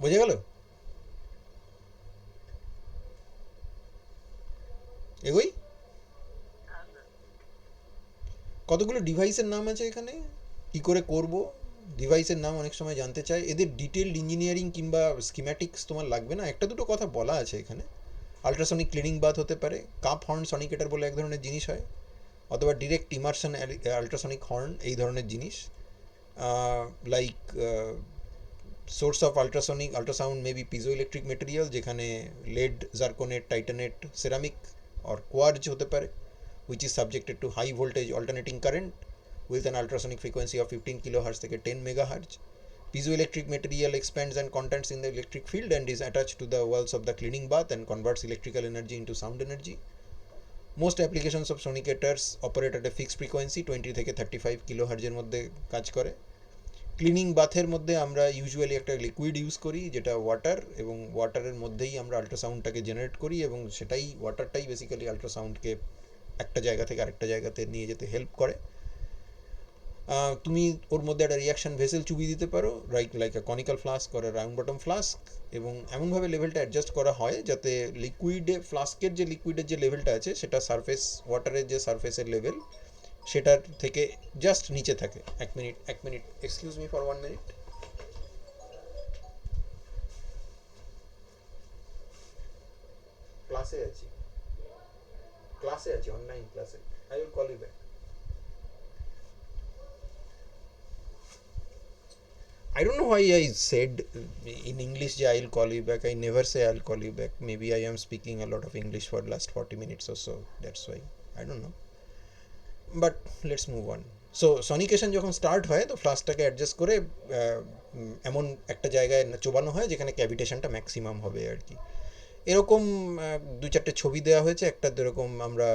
বোঝা গেল? এগোই। হ্যাঁ স্যার। কতগুলো ডিভাইসের নাম আছে এখানে, কি করে করব ডিভাইসের নাম অনেক সময় জানতে চায়। এদের ডিটেলড ইঞ্জিনিয়ারিং কিংবা স্কিম্যাটিক্স তোমার লাগবে না, একটা দুটো কথা বলা আছে এখানে। আল্ট্রাসনিক ক্লিনিং বাথ হতে পারে, কাপ হর্ন সনিকেটার বলে এক ধরনের জিনিস হয়, অথবা ডিরেক্ট ইমার্শন আল্ট্রাসনিক হর্ন, এই ধরনের জিনিস। Like source of ultrasound may be piezoelectric material, যেখানে lead, zirconate, titanate, ceramic or quartz হতে পারে, which is subjected to high voltage alternating current with an ultrasonic frequency of 15 kilohertz থেকে 10 megahertz. Piezoelectric material expands and contacts in the electric field and is attached to the walls of the cleaning bath and converts electrical energy into sound energy. Most applications of sonicators operate at a fixed frequency 20 থেকে 35 kilohertz এর মধ্যে কাজ করে। Cleaning বাথের মধ্যে আমরা usually একটা liquid use করি যেটা ওয়াটার, এবং ওয়াটারের মধ্যেই আমরা আল্ট্রাসাউন্ডটাকে জেনারেট করি এবং সেটাই ওয়াটারটাই বেসিক্যালি আল্ট্রাসাউন্ডকে একটা জায়গা থেকে আরেকটা জায়গাতে নিয়ে যেতে হেল্প করে। তুমি ওর মধ্যে একটা রিয়াকশান ভেসেল চুবিয়ে দিতে পারো, like a conical flask or a round bottom flask, এবং এমনভাবে লেভেলটা অ্যাডজাস্ট করা হয় যাতে লিকুইডে ফ্লাস্কের যে লিকুইডের যে লেভেলটা আছে সেটা সারফেস ওয়াটারের যে সারফেসের লেভেল সেটার থেকে জাস্ট নিচে থাকে। এক minute excuse me for 1 minute. ক্লাসে আছি অনলাইন ক্লাসে। I will call you back. I don't know why I said in English I'll call you back. I never say I'll call you back. Maybe I am speaking a lot of English for the last 40 minutes or so. That's why. I don't know. But let's move on. So sonication যখন start হয় তো ফ্লাস্কটাকে adjust করে এমন একটা জায়গায় চোবানো হয় যেখানে ক্যাভিটেশনটা maximum হবে আর কি। এরকম দু চারটে ছবি দেওয়া হয়েছে। একটা এরকম আমরা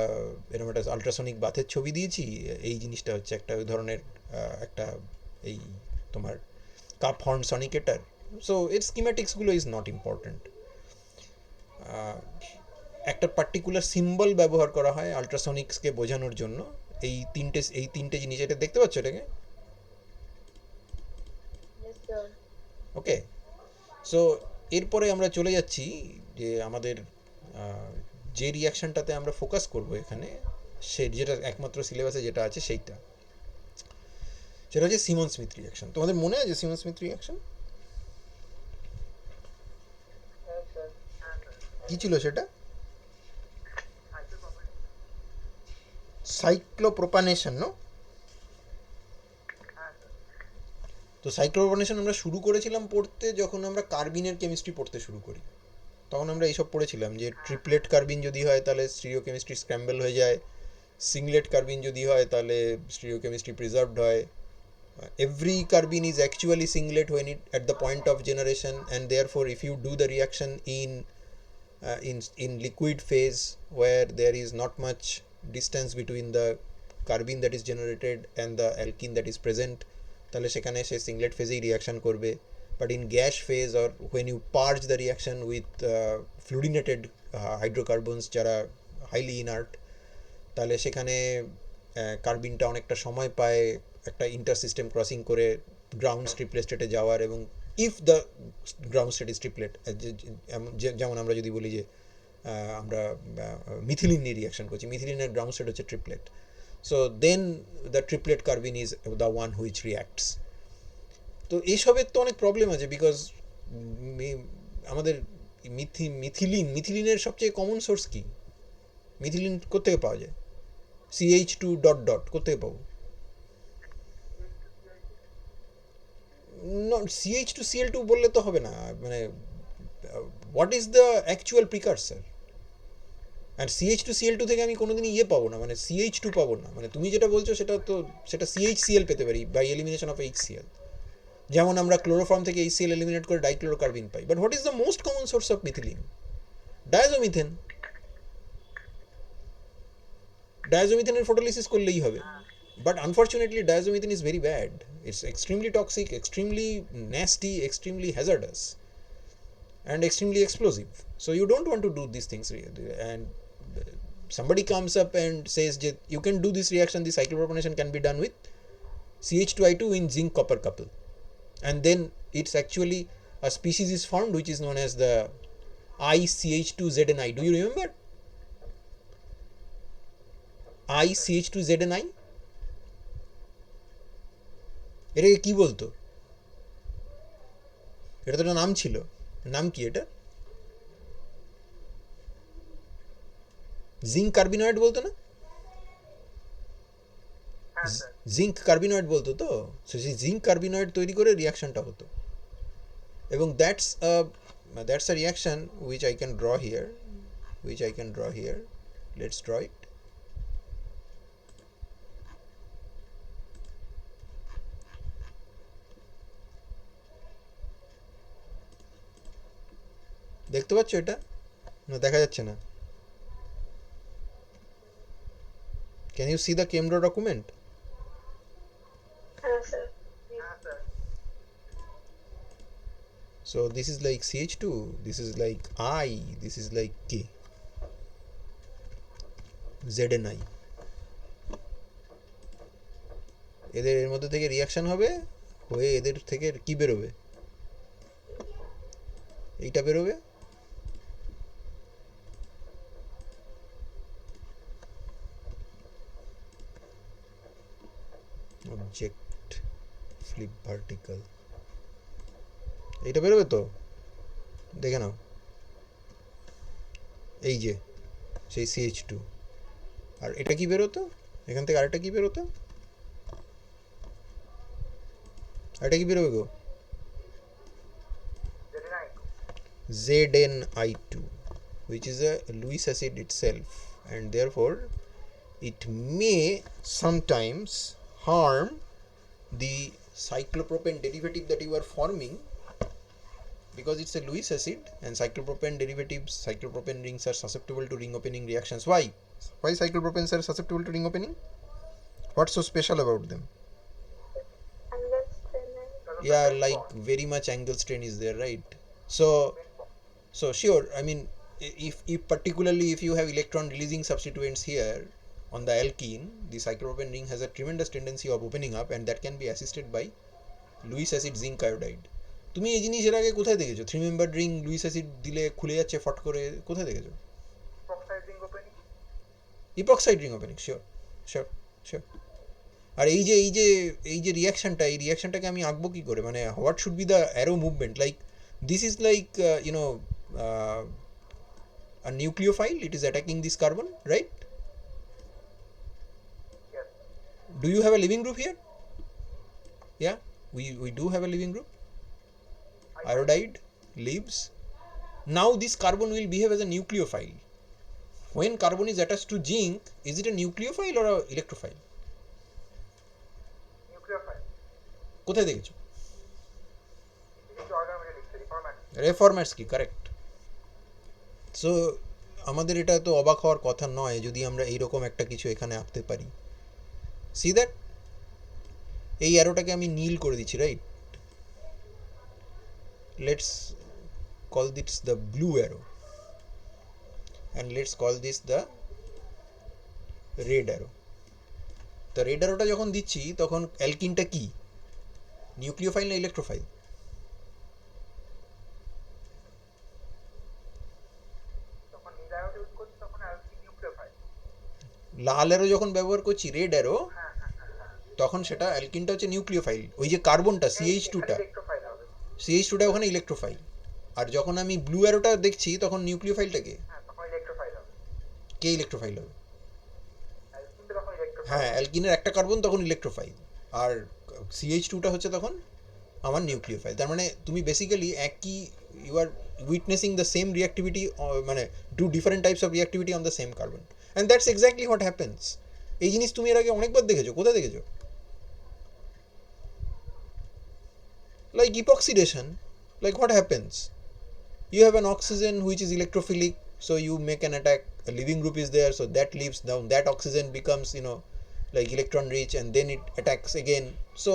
এরকম একটা আলট্রাসনিক বাথের ছবি দিয়েছি। এই জিনিসটা হচ্ছে একটা ওই ধরনের একটা এই তোমার কাপ হর্ন সনিকেটার। সো এর স্কিম্যাটিক্সগুলো ইজ নট ইম্পর্ট্যান্ট। একটা পার্টিকুলার সিম্বল ব্যবহার করা হয় আলট্রাসনিক্সকে বোঝানোর জন্য। এই তিনটে জিনিস এটা দেখতে পাচ্ছ এটাকে? Yes, sir. ওকে। সো এরপরে আমরা চলে যাচ্ছি যে আমাদের যে রিয়াকশানটাতে আমরা ফোকাস করব এখানে, সে যেটা একমাত্র সিলেবাসে যেটা আছে সেইটা, সেটা হচ্ছে সিমন স্মিথ রিয়াকশন। তোমাদের মনে আছে Simon Smith reaction Yes, sir. কি ছিল? সেটা সাইক্লোপ্রোপানেশন, নো? তো সাইক্লোপ্রোপানেশন আমরা শুরু করেছিলাম পড়তে যখন আমরা কার্বিনের কেমিস্ট্রি পড়তে শুরু করি। তখন আমরা এইসব পড়েছিলাম যে ট্রিপলেট কার্বিন যদি হয় তাহলে স্টিরিওকেমিস্ট্রি স্ক্র্যাম্বল হয়ে যায়, সিংলেট কার্বিন যদি হয় তাহলে স্টিরিওকেমিস্ট্রি প্রিজার্ভড হয়। Every carbene is actually singlet when it at the point of generation, and therefore if you do the reaction in liquid phase where there is not much distance between the carbene that is generated and the alkene that is present, তাহলে সেখানে সে singlet ফেজেই reaction করবে। But in gas phase or when you purge the reaction with fluorinated hydrocarbons যারা highly inert, তাহলে সেখানে কার্বিনটা অনেকটা সময় পায় একটা ইন্টার সিস্টেম ক্রসিং করে গ্রাউন্ড স্ট্রিপলেট স্টেটে যাওয়ার। এবং if the ground state is triplet, যেমন আমরা যদি বলি যে আমরা মিথিলিন নিয়ে রিয়াকশন করছি, মিথিলিনের গ্রাউন্ড স্টেট হচ্ছে triplet, so then the triplet carbene is the one which reacts. তো এইসবের তো অনেক প্রবলেম আছে, বিকজ আমাদের মিথিলিনের সবচেয়ে কমন সোর্স কি? মিথিলিন কোথেকে পাওয়া যায়? CH2 ডট ডট কোথেকে পাবো? নট CH2Cl2 বললে তো হবে না। মানে what is the actual precursor? আর CH2Cl2 থেকে আমি কোনোদিন ইয়ে পাবো না, মানে CH2 পাবো না। মানে তুমি যেটা বলছো সেটা তো সেটা CHCl পেতে পারি বাই এলিমিনেশন অফ HCl, যেমন আমরা ক্লোরোফর্ম থেকে HCl এলিমিনেট করে ডাইক্লোরোকার্বিন পাই। But what is the most common source of methylene? Diazomethane. ডায়াজোমিথেনের ফটোলিসিস করলেই হবে। But unfortunately, diazomethane is very bad. It's extremely toxic, extremely nasty, extremely hazardous, and extremely explosive. So you don't want to do these things. And somebody comes up and says that you can do this reaction, this cyclopropionation can be done with CH2I2 in zinc copper couple. And then it's actually a species is formed which is known as the ICH2ZNI. Do you remember? ICH2ZNI? এটাকে কি বলতো? এটা তো একটা নাম ছিল। নাম কি এটা? জিঙ্ক কার্বিনয়েড বলতো না? জিঙ্ক কার্বিনয়েড বলতো তো। সেই জিঙ্ক কার্বিনয়েড তৈরি করে রিয়াকশনটা হতো। এবং that's a reaction which I can draw here. Let's draw it. দেখতে পাচ্ছ এটা? না দেখা যাচ্ছে না? Can you see the ChemDraw document? Yes, sir. Yes, sir. So this is like CH2, this is like I, this is like K, ZNI. এদের এর মধ্যে থেকে রিয়াকশন হবে, হয়ে এদের থেকে কি বেরোবে? এইটা বেরোবে। অবজেক্ট ফ্লিপ ভার্টিক্যাল, এইটা বেরোবে তো, দেখে নাও, এই যে সেই CH2। আর এটা কি বেরোতো এখান থেকে, আরেকটা কি বেরোতো, আরেকটা কি বেরোবে গো, ZnI2, which is a Lewis acid itself, and therefore it may sometimes harm the cyclopropane derivative that you are forming, because it's a Lewis acid and cyclopropane derivatives, cyclopropane rings are susceptible to ring opening reactions. Why cyclopropanes are susceptible to ring opening? What's so special about them? Angle strain. Yeah, like very much angle strain is there, right? So sure, I mean, if particularly if you have electron releasing substituents here on the alkene, the cyclopropane ring has a tremendous tendency of opening up, and that can be assisted by Lewis acid zinc iodide. তুমি এই জিনিস এর আগে কোথায় দেখেছো? 3 member ring Luis acid দিলে খুলে যাচ্ছে ফট করে, কোথায় দেখেছো? Epoxide ring opening, sure sure sure. আর এই যে রিয়াকশনটাকে আমি আঁকবো কি করে, মানে what should be the arrow movement, like this is like a nucleophile, it is attacking this carbon, right? Yes. Do you have a living group here? Yeah, we do have a living group. Iodide leaves. Now this carbon will behave as a nucleophile. When carbon is attached to zinc, is it a nucleophile or a electrophile? Nucleophile. কোথায় দেখেছো? রেফরম্যাটস কি, correct. So আমাদের এটা তো অবাক হওয়ার কথা নয় যদি আমরা এইরকম একটা কিছু এখানে আঁকতে পারি। সি দ্যাট, এই অ্যারোটাকে আমি নীল করে দিচ্ছি, right? Let's call this the blue arrow, and let's call this the red arrow. তো রেড অ্যারোটা যখন দিচ্ছি তখন অ্যালকিনটা কি, নিউক্লিওফাইল না ইলেকট্রোফাইল? লাল অ্যারো যখন ব্যবহার করছি, রেড অ্যারো, তখন সেটা অ্যালকিনটা হচ্ছে নিউক্লিওফাইল, ওই যে কার্বনটা CH2টা ওখানে ইলেকট্রোফাইল। আর যখন আমি ব্লু অ্যারোটা দেখছি তখন নিউক্লিওফাইলটাকে কে ইলেকট্রোফাইল হবে? হ্যাঁ, অ্যালকিনের একটা কার্বন তখন ইলেকট্রোফাইল, আর CH2টা হচ্ছে তখন আমার নিউক্লিওফাইল। তার মানে তুমি বেসিক্যালি একই, you are witnessing the same reactivity, মানে two different types of reactivity on the same carbon, and that's exactly what happens. এই জিনিস তুমি এর আগে অনেকবার দেখেছো, কোথায় দেখেছো? Like epoxidation, like what happens? You have an oxygen which is electrophilic, so you make an attack, a leaving group is there, so that leaves down, that oxygen becomes, like electron rich, and then it attacks again. So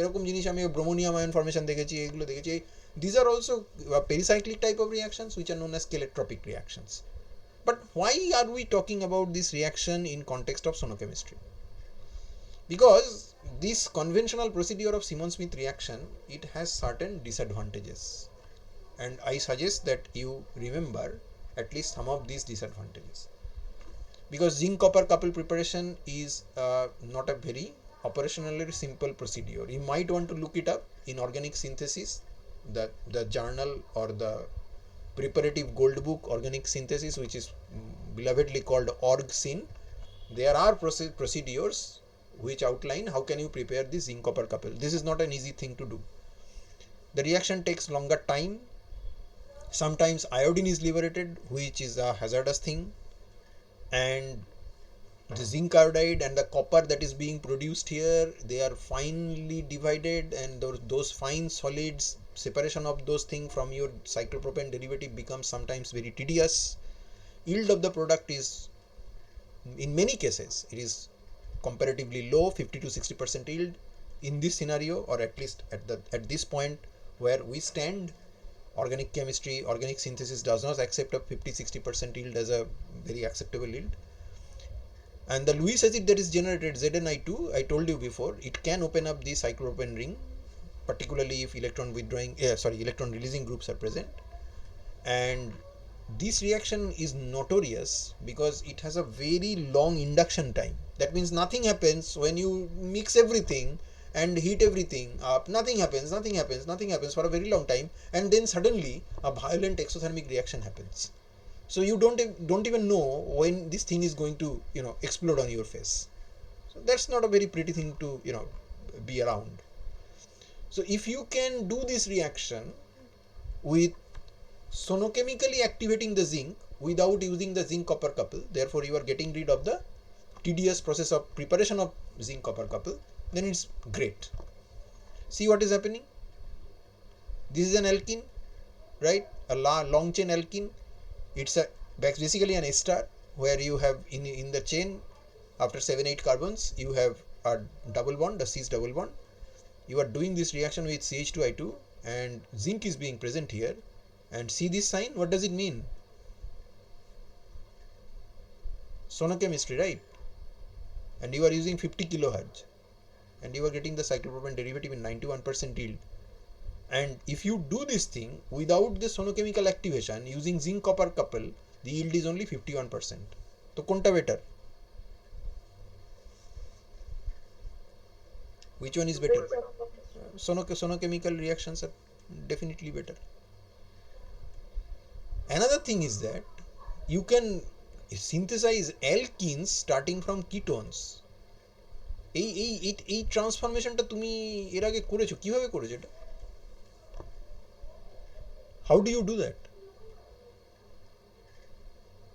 এরকম জিনিস আমি ব্রোমোনিয়াম ion formation দেখেছি, এগুলো দেখেছি। These are also pericyclic type of reactions which are known as cheletropic reactions. But why are we talking about this reaction in context of sonochemistry? Because this conventional procedure of Simon-Smith reaction, it has certain disadvantages, and I suggest that you remember at least some of these disadvantages. Because zinc copper couple preparation is not a very operationally simple procedure. You might want to look it up in organic synthesis, the journal or the preparative gold book organic synthesis, which is belovedly called OrgSyn. There are procedures which outline how can you prepare the zinc copper couple. This is not an easy thing to do. The reaction takes longer time. Sometimes iodine is liberated, which is a hazardous thing, and the zinc iodide and the copper that is being produced here, they are finely divided, and those fine solids, separation of those things from your cyclopropane derivative becomes sometimes very tedious. Yield of the product is, in many cases, it is comparatively low, 50 to 60% yield. In this scenario, or at least at this point where we stand, organic chemistry, organic synthesis does not accept a 50-60% yield as a very acceptable yield. And the Lewis acid that is generated, ZnI2, I told you before, it can open up the cyclopropane ring, particularly if electron releasing groups are present. And this reaction is notorious because it has a very long induction time. That means nothing happens when you mix everything and heat everything up. Nothing happens for a very long time, and then suddenly a violent exothermic reaction happens. So you don't even know when this thing is going to explode on your face. So that's not a very pretty thing to be around. So if you can do this reaction with sonochemically activating the zinc without using the zinc copper couple, therefore you are getting rid of the tedious process of preparation of zinc copper couple, then it's great. See what is happening? This is an alkene, right? A long chain alkene. It's basically an ester, where you have in the chain after 7-8 carbons you have a double bond, a cis double bond. You are doing this reaction with CH2I2 and zinc is being present here, and see this sign. What does it mean? Sonochemistry, right? And you are using 50 kilohertz and you are getting the cyclopropane derivative in 91% yield. And if you do this thing without the sonochemical activation using zinc copper couple, the yield is only 51%. So konta better? Which one is better? Sonochemical reactions are definitely better. Another thing is that you can synthesize alkenes starting from ketones. এই ট্রান্সফরমেশনটা তুমি এর আগে করেছো? কিভাবে করেছো এটা? How do you do that?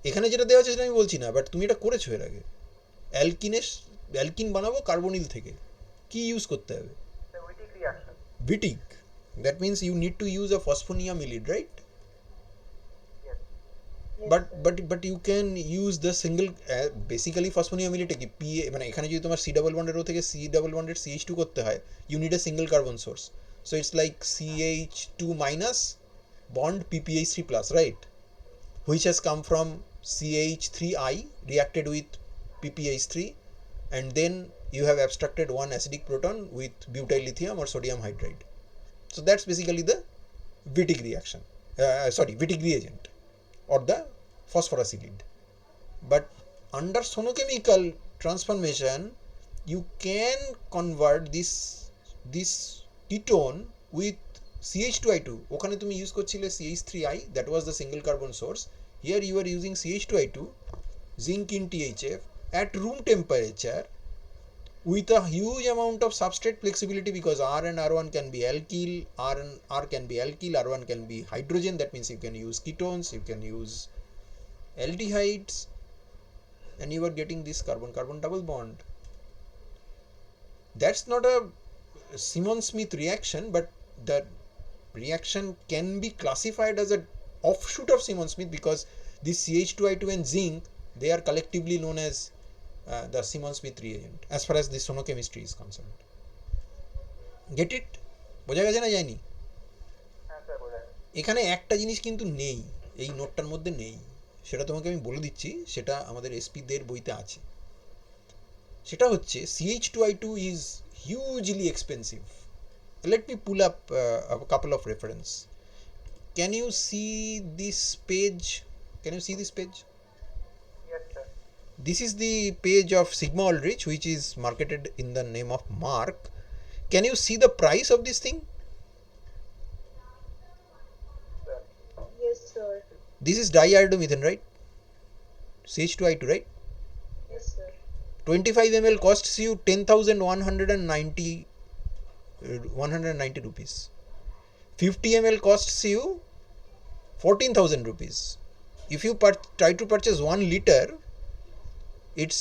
এখানে যেটা দেওয়া আছে সেটা আমি বলছি না, বাট তুমি এটা করেছো এর আগে। অ্যালকিন বানাবো কার্বনিল থেকে, কি ইউজ করতে হবে? Wittig. That means you need to use a phosphonium ylide, right? but you can use the single basically phosphoniamide কি PA, মানে এখানে যদি তোমার C double bond এর থেকে C double bond এর CH2 করতে হয়, you need a single carbon source, so it's like CH2 minus bond PPH3 plus, right, which has come from CH3I reacted with PPH3, and then you have abstracted one acidic proton with butyl lithium or sodium hydride. So that's basically the Wittig reaction, Wittig reagent or the phosphoracylide. But under sonochemical transformation you can convert this ketone with CH2I2. ওখানে তুমি use করছিলে CH3I, that was the single carbon source. Here you are using CH2I2, zinc in THF at room temperature with a huge amount of substrate flexibility, because R and R1 can be alkyl, R can be alkyl, R1 can be hydrogen. That means you can use ketones, you can use aldehydes, and you are getting this carbon-carbon double bond. That's not a Simon-Smith reaction, but the reaction can be classified as an offshoot of Simon-Smith, because this CH2I2 and zinc, they are collectively known as the Simon-Smith reagent as far as the sonochemistry is concerned. Get it? বোঝা গেছে না যায়নি? এখানে একটা জিনিস কিন্তু নেই, এই নোটটার মধ্যে নেই, সেটা তোমাকে আমি বলে দিচ্ছি, সেটা আমাদের এসপি দের বইতে আছে। সেটা হচ্ছে CH2I2 is hugely expensive. Let me pull up a couple of reference. Can you see this page? Can you see this page? This is the page of Sigma Aldrich, which is marketed in the name of Mark. Can you see the price of this thing? Yes, sir. This is diiodomethane, right? CH2I2, right? Yes, sir. 25 ml costs you 10,190 rupees. 50 ml costs you 14,000 rupees. If you try to purchase 1 liter, it's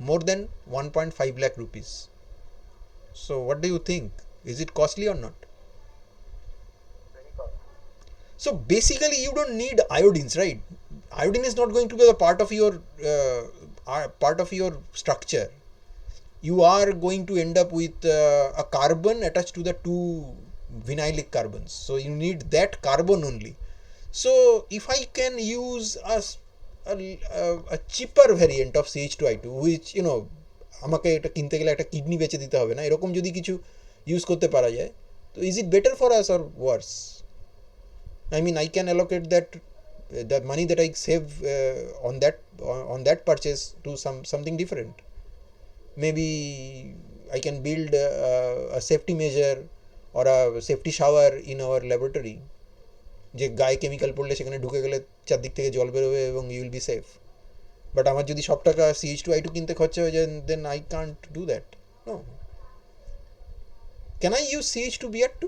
more than 1.5 lakh rupees. So what do you think? Is it costly or not? Very costly. So basically you don't need iodines, right? Iodine is not going to be a part of your structure. You are going to end up with a carbon attached to the two vinylic carbons, so you need that carbon only. So if I can use a cheaper variant of CH2I2, which আমাকে এটা কিনতে গেলে একটা kidney বেচে দিতে হবে না, এরকম যদি কিছু ইউজ করতে পারা যায়, তো is it better for us or worse? I mean, I can allocate the money that I save on that purchase to something different. maybe I can build a safety measure or a safety shower in our laboratory, যে গায়ে chemical পড়লে সেখানে ঢুকে গেলে চারদিক থেকে জল বেরোবে এবং you will be safe. But আমার যদি সব টাকা CH2I2 কিনতে খরচা হয়ে যায়, then I can't do that. No. Can I use CH2Br2?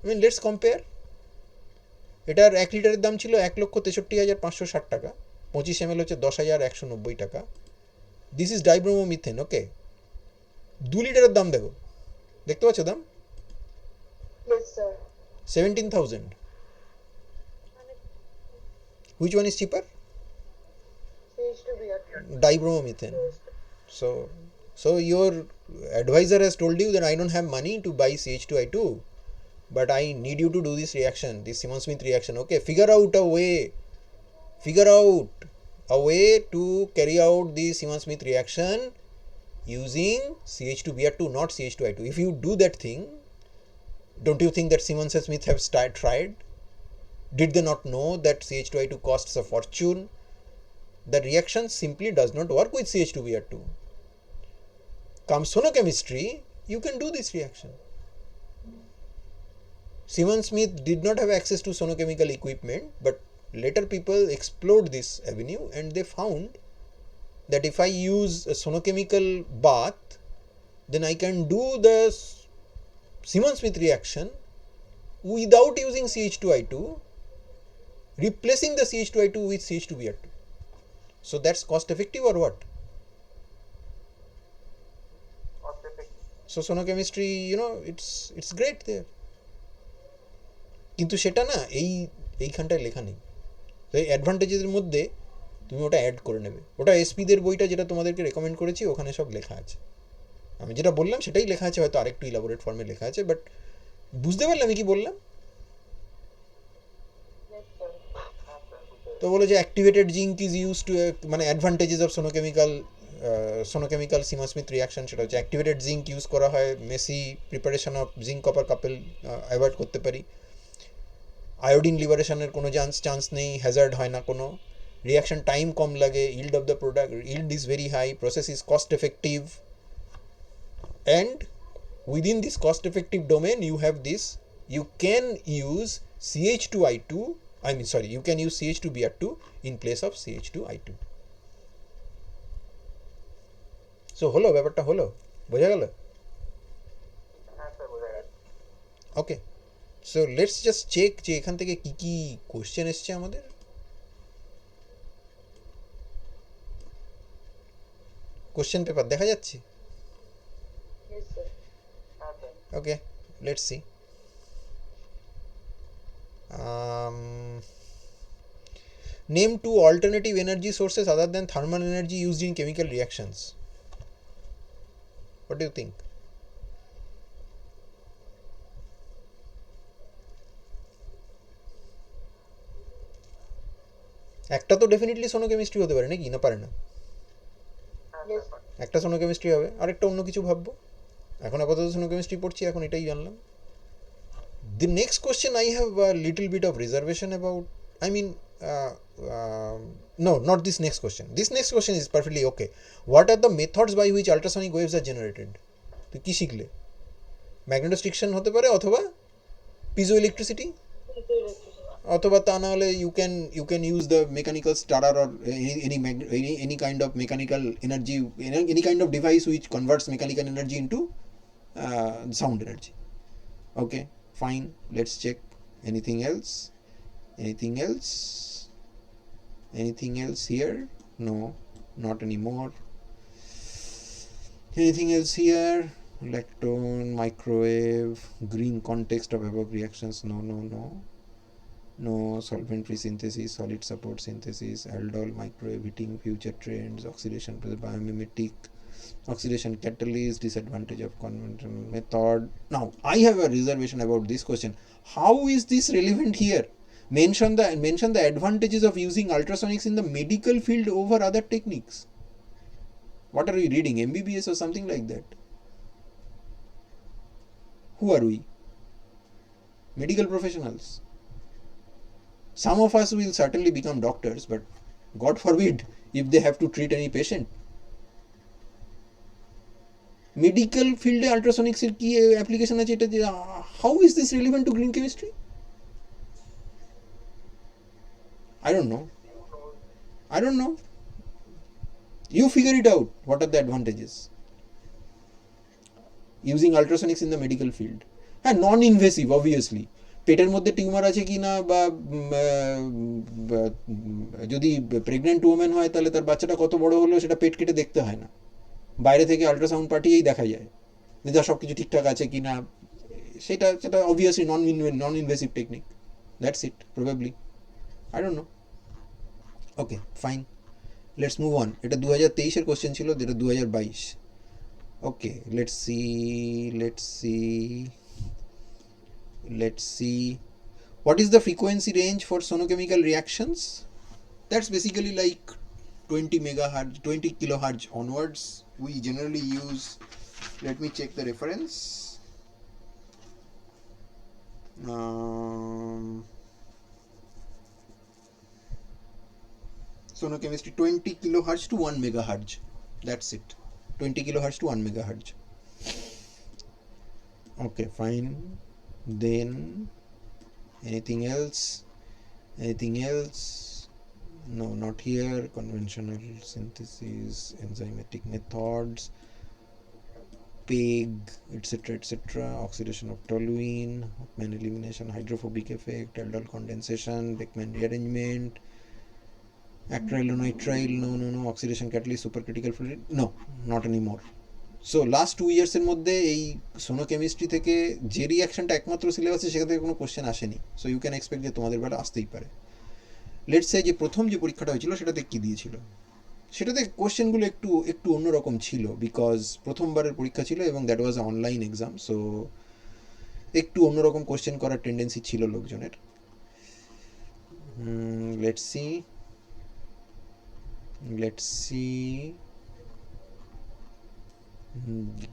I mean, let's compare. এটার 1 লিটারের দাম ছিল 1,63,560 টাকা, 25 ml হচ্ছে 10,190 টাকা। This is ডাইব্রোমোমিথেন। ওকে, 2 লিটারের দাম দেখো, দেখতে পাচ্ছ দাম? Yes, sir. 17,000. Which one is cheaper? CH2Br2. Dibromomethane. So your advisor has told you that I don't have money to buy CH2I2, but I need you to do this reaction, this Simon-Smith reaction. Okay, figure out a way to carry out the Simon-Smith reaction using CH2Br2, not CH2I2. If you do that thing, don't you think that Siemens and Smith have tried? Did they not know that CH2I2 costs a fortune? The reaction simply does not work with CH2Br2. Come sonochemistry, you can do this reaction. Siemens Smith did not have access to sonochemical equipment, but later people explored this avenue and they found that if I use a sonochemical bath, then I can do the Siemens-Smith reaction without using CH2I2, replacing the CH2I2 with CH2Br2. So that's cost effective or what? Cost effective. So sonochemistry, it's great there. কিন্তু সেটা না এইখানটায় লেখা নেই। তো এই অ্যাডভান্টেজের মধ্যে তুমি ওটা অ্যাড করে নেবে। ওটা এসপিদের বইটা যেটা তোমাদেরকে রেকমেন্ড করেছি ওখানে সব লেখা আছে। আমি যেটা বললাম সেটাই লেখা আছে, হয়তো আরেকটু ইলাবোরেট ফর্মে লেখা আছে, বাট বুঝতে পারলে আমি কি বললাম? তো বলে যে activated zinc is use to, মানে অ্যাডভান্টেজেস অফ সোনোকেমিক্যাল Siemens-Smith রিয়াকশন, সেটা হচ্ছে অ্যাক্টিভেটেড জিঙ্ক ইউজ করা হয়, Messi preparation of zinc copper couple avoid করতে পারি, আয়োডিন লিবারেশনের কোনো চান্স নেই, হ্যাজার্ড হয় না কোনো, রিয়াকশন টাইম কম লাগে, yield of the product yield is very high, process is cost effective, and within this cost effective domain you have this, you can use CH2I2, you can use CH2Br2 in place of CH2I2. So হলো, ব্যাপারটা হলো, বোঝা গেল? ওকে, so let's just check যে এখান থেকে কি কি কোশ্চেন এসছে আমাদের। কোশ্চেন পেপার দেখা যাচ্ছে? Yes, sir. Okay, let's see. Name 2 alternative energy sources other than thermal energy used in chemical reactions. What do you think? একটা তো ডেফিনেটলি সোনোকেমিস্ট্রি হতে পারে নাকি, না পারে না? Yes. একটা সোনোকেমিস্ট্রি হবে, আরেকটা অন্য কিছু ভাববো। এখন আপাতত সোনোকেমিস্ট্রি পড়ছি, এখন এটাই জানলাম। The next question I have a little bit of reservation about. I mean, no, not this next question. This next question is perfectly okay. What are the methods by which ultrasonic waves are generated? তো কি শিখলে? ম্যাগনেটোস্ট্রিকশন হতে পারে, অথবা পিজো electricity, অথবা তা না হলে you can use the mechanical starter or any kind of mechanical energy, any kind of device which converts mechanical energy into sound energy. Okay, fine, let's check. Anything else here? No, not anymore. Anything else here? Electron, microwave, green context of above reactions? No. Solvent-free synthesis, solid support synthesis, aldol, microwave heating, future trends, oxidation biomimetic, oxidation catalyst, disadvantage of conventional method. Now I have a reservation about this question. How is this relevant here? Mention the advantages of using ultrasonics in the medical field over other techniques. What are we reading, MBBS or something like that? Who are we? Medical professionals. Some of us will certainly become doctors, but God forbid if they have to treat any patient. Medical ফিল্ডে আল্ট্রাসনিক্সের কি application আছে, এটা যে how is this relevant two green chemistry? I don't know. I don't know. You figure it out. What are the advantages? Using ultrasonics in the medical field. হ্যাঁ, non invasive obviously. পেটের মধ্যে tumour আছে কি না, বা যদি pregnant women হয় তাহলে তার বাচ্চাটা কত বড় হলো সেটা পেট কেটে দেখতে হয় না, বাইরে থেকে আল্ট্রাসাউন্ড পাঠিয়েই দেখা যায় যে তার সব কিছু ঠিকঠাক আছে কি না। সেটা সেটা obviously non invasive technique. That's it probably. I don't no. Okay fine, let's move on. এটা 2023-এর কোশ্চেন ছিল, যেটা 2022। ওকে, let's see what is the frequency range for sonochemical reactions. That's basically like 20 megahertz, 20 kilohertz onwards. We generally use, let me check the reference. Sonochemistry 20 kilohertz to 1 megahertz. That's it. 20 kilohertz to 1 megahertz. Okay, fine. Then anything else? No, not here. Conventional synthesis, enzymatic methods, PEG, etc., oxidation of toluene, Hofmann elimination, hydrophobic effect, aldol condensation, Beckmann rearrangement, acryl or nitrile, no, oxidation catalyst, supercritical fluid, no, not anymore. So last 2 ইয়ার্সের মধ্যে এই সোনোকেমিস্ট্রি থেকে যে রিয়াকশনটা একমাত্র সিলেবাসে, সেখান থেকে কোনো কোশ্চেন আসেনি। সো ইউ ক্যান এক্সপেক্ট যে তোমাদের বেলা আসতেই পারে। লেটস সে যে প্রথম যে পরীক্ষাটা হয়েছিল সেটাতে কী দিয়েছিল, সেটাতে কোশ্চেনগুলো একটু অন্যরকম ছিল, বিকজ প্রথমবারের পরীক্ষা ছিল এবং that was online exam. So একটু অন্যরকম কোশ্চেন করার টেন্ডেন্সি ছিল লোকজনের। Let's see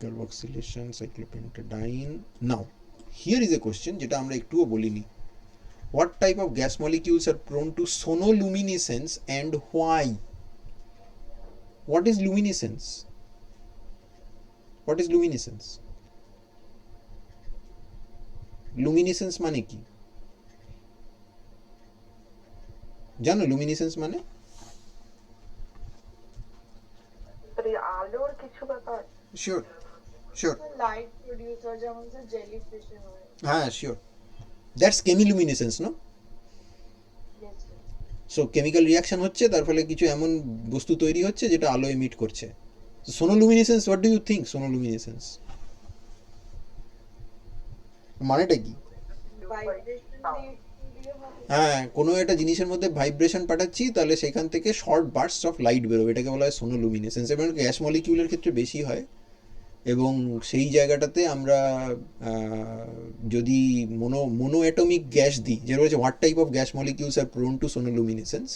carboxylation, cyclopentadiene. Now here is a question যেটা আমরা একটুও বলিনি। What type of gas molecules are prone to sonoluminescence and why? What is luminescence? Luminescence মানে কি জানো? luminescence মানে আলোর কিছু ব্যাপার। শিওর লাইট প্রডিউসার, যেমন জেলিফিশ হয়। হ্যাঁ sure, that's chemiluminescence, no? So chemical reaction হচ্ছে, তার ফলে কিছু এমন বস্তু তৈরি হচ্ছে যেটা আলো এমিট করছে। সোনোলুমিনেসেন্স, হোয়াট ডু ইউ থিঙ্ক সোনোলুমিনেসেন্স মানেটা কি? হ্যাঁ, কোনো একটা জিনিসের মধ্যে ভাইব্রেশন পাঠাচ্ছি, তাহলে সেখান থেকে শর্ট বার্স্ট অফ লাইট বেরোবে, এটাকে বলা হয় সোনোলুমিনেসেন্স। এবং গ্যাস মলিকিউলের ক্ষেত্রে বেশি হয়, এবং সেই জায়গাটাতে আমরা যদি মোনো অ্যাটমিক গ্যাস দিই, যেটা হচ্ছে what type of gas molecules are prone to sonoluminescence,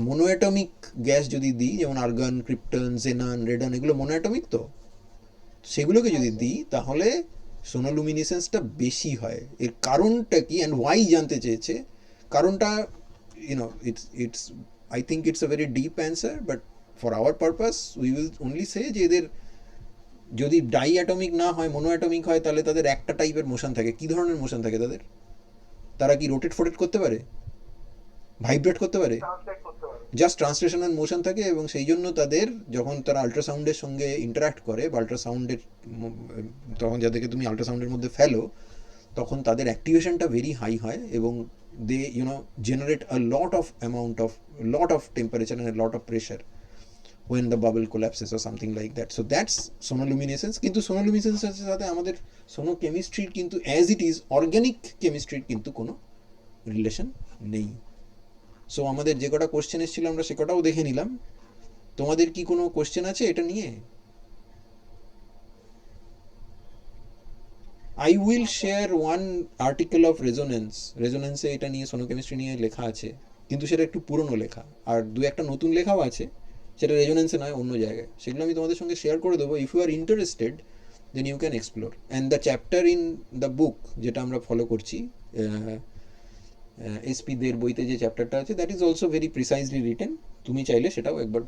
mono atomic gas যদি দিই, যেমন আর্গন, ক্রিপ্টন, জেনান, রেডন, এগুলো মোনো অ্যাটমিক, তো সেগুলোকে যদি দিই তাহলে সোনোলুমিনেসেন্সটা বেশি হয়। এর কারণটা কি অ্যান্ড ওয়াই জানতে চেয়েছে। কারণটা it's I think it's a very deep answer, but for our purpose we will only say যে এদের যদি ডাই অ্যাটমিক না হয়, মোনো অ্যাটমিক হয়, তাহলে তাদের একটা টাইপের মোশন থাকে। কী ধরনের মোশন থাকে তাদের? তারা কি রোটেট ফোটেট করতে পারে, ভাইব্রেট করতে পারে? জাস্ট ট্রান্সলেশনাল মোশন থাকে, এবং সেই জন্য তাদের যখন তারা আল্ট্রাসাউন্ডের সঙ্গে ইন্টারাক্ট করে, বা আল্ট্রাসাউন্ডের তখন যাদেরকে তুমি আল্ট্রাসাউন্ডের মধ্যে ফেলো, তখন তাদের অ্যাক্টিভেশনটা ভেরি হাই হয়, এবং they generate a lot of temperature and lot of pressure when the bubble collapses or something like that. So that's sonoluminescence. কিন্তু sonoluminescence এর সাথে আমাদের সোনোকেমিস্ট্রির কিন্তু অ্যাজ ইট ইজ অর্গ্যানিক কেমিস্ট্রির কিন্তু কোনো রিলেশন নেই। সো আমাদের যে কটা কোশ্চেন এসেছিল আমরা সে কটাও দেখে নিলাম। তোমাদের কি কোনো কোশ্চেন আছে এটা নিয়ে? I will share one article of রেজোনেন্সে এটা নিয়ে, সোনোকেমিস্ট্রি নিয়ে লেখা আছে, কিন্তু সেটা একটু পুরনো লেখা, আর দু একটা নতুন লেখাও আছে, সেটা রেজোনেন্সে নয়, অন্য জায়গায়। সেগুলো আমি তোমাদের সঙ্গে শেয়ার করে দেবো। If you are interested then you can explore. And the chapter in the book যেটা আমরা ফলো করছি, এসপি দের বইতে যে চ্যাপ্টারটা আছে, that is also very precisely written. তুমি চাইলে সেটাও একবার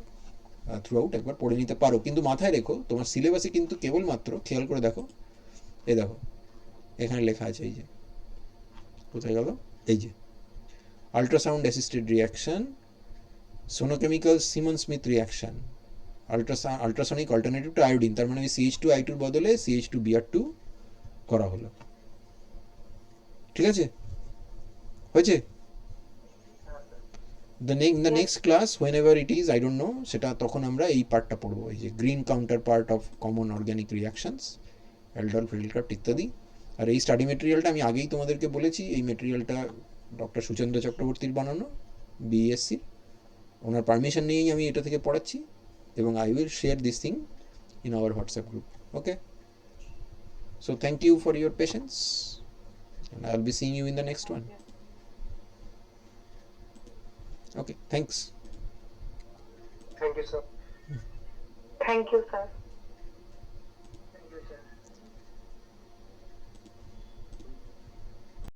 থ্রু আউট একবার পড়ে নিতে পারো, কিন্তু মাথায় রেখো তোমার সিলেবাসে কিন্তু কেবলমাত্র খেয়াল করে দেখো, এই দেখো এখানে লেখা আছে, এই যে কোথায় গেল, এই যে ultrasound assisted reaction, sonochemical Simmons Smith reaction, ultrasonic alternative to iodine, তার মানে ওই CH2 I2 এর বদলে CH2Br2 করা হলো। ঠিক আছে, হয়েছে? The next class whenever it is, I don't know, সেটা তখন আমরা এই পার্টটা পড়বো, এই যে green counterpart of common organic reactions, aldol Friedel Crafts ইত্যাদি। আর এই স্টাডি মেটেরিয়ালটা আমি আগেই তোমাদেরকে বলেছি, এই মেটেরিয়ালটা ডক্টর সুচন্দ্র চক্রবর্তীর বানানো, BSc, ওনার পারমিশন নিয়েই আমি এটা থেকে পড়াচ্ছি, এবং I will share this thing in our WhatsApp group. Okay, so thank you for your patience, and I'll be seeing you in the next one. Okay, thanks. Thank you, sir. Thank you, sir.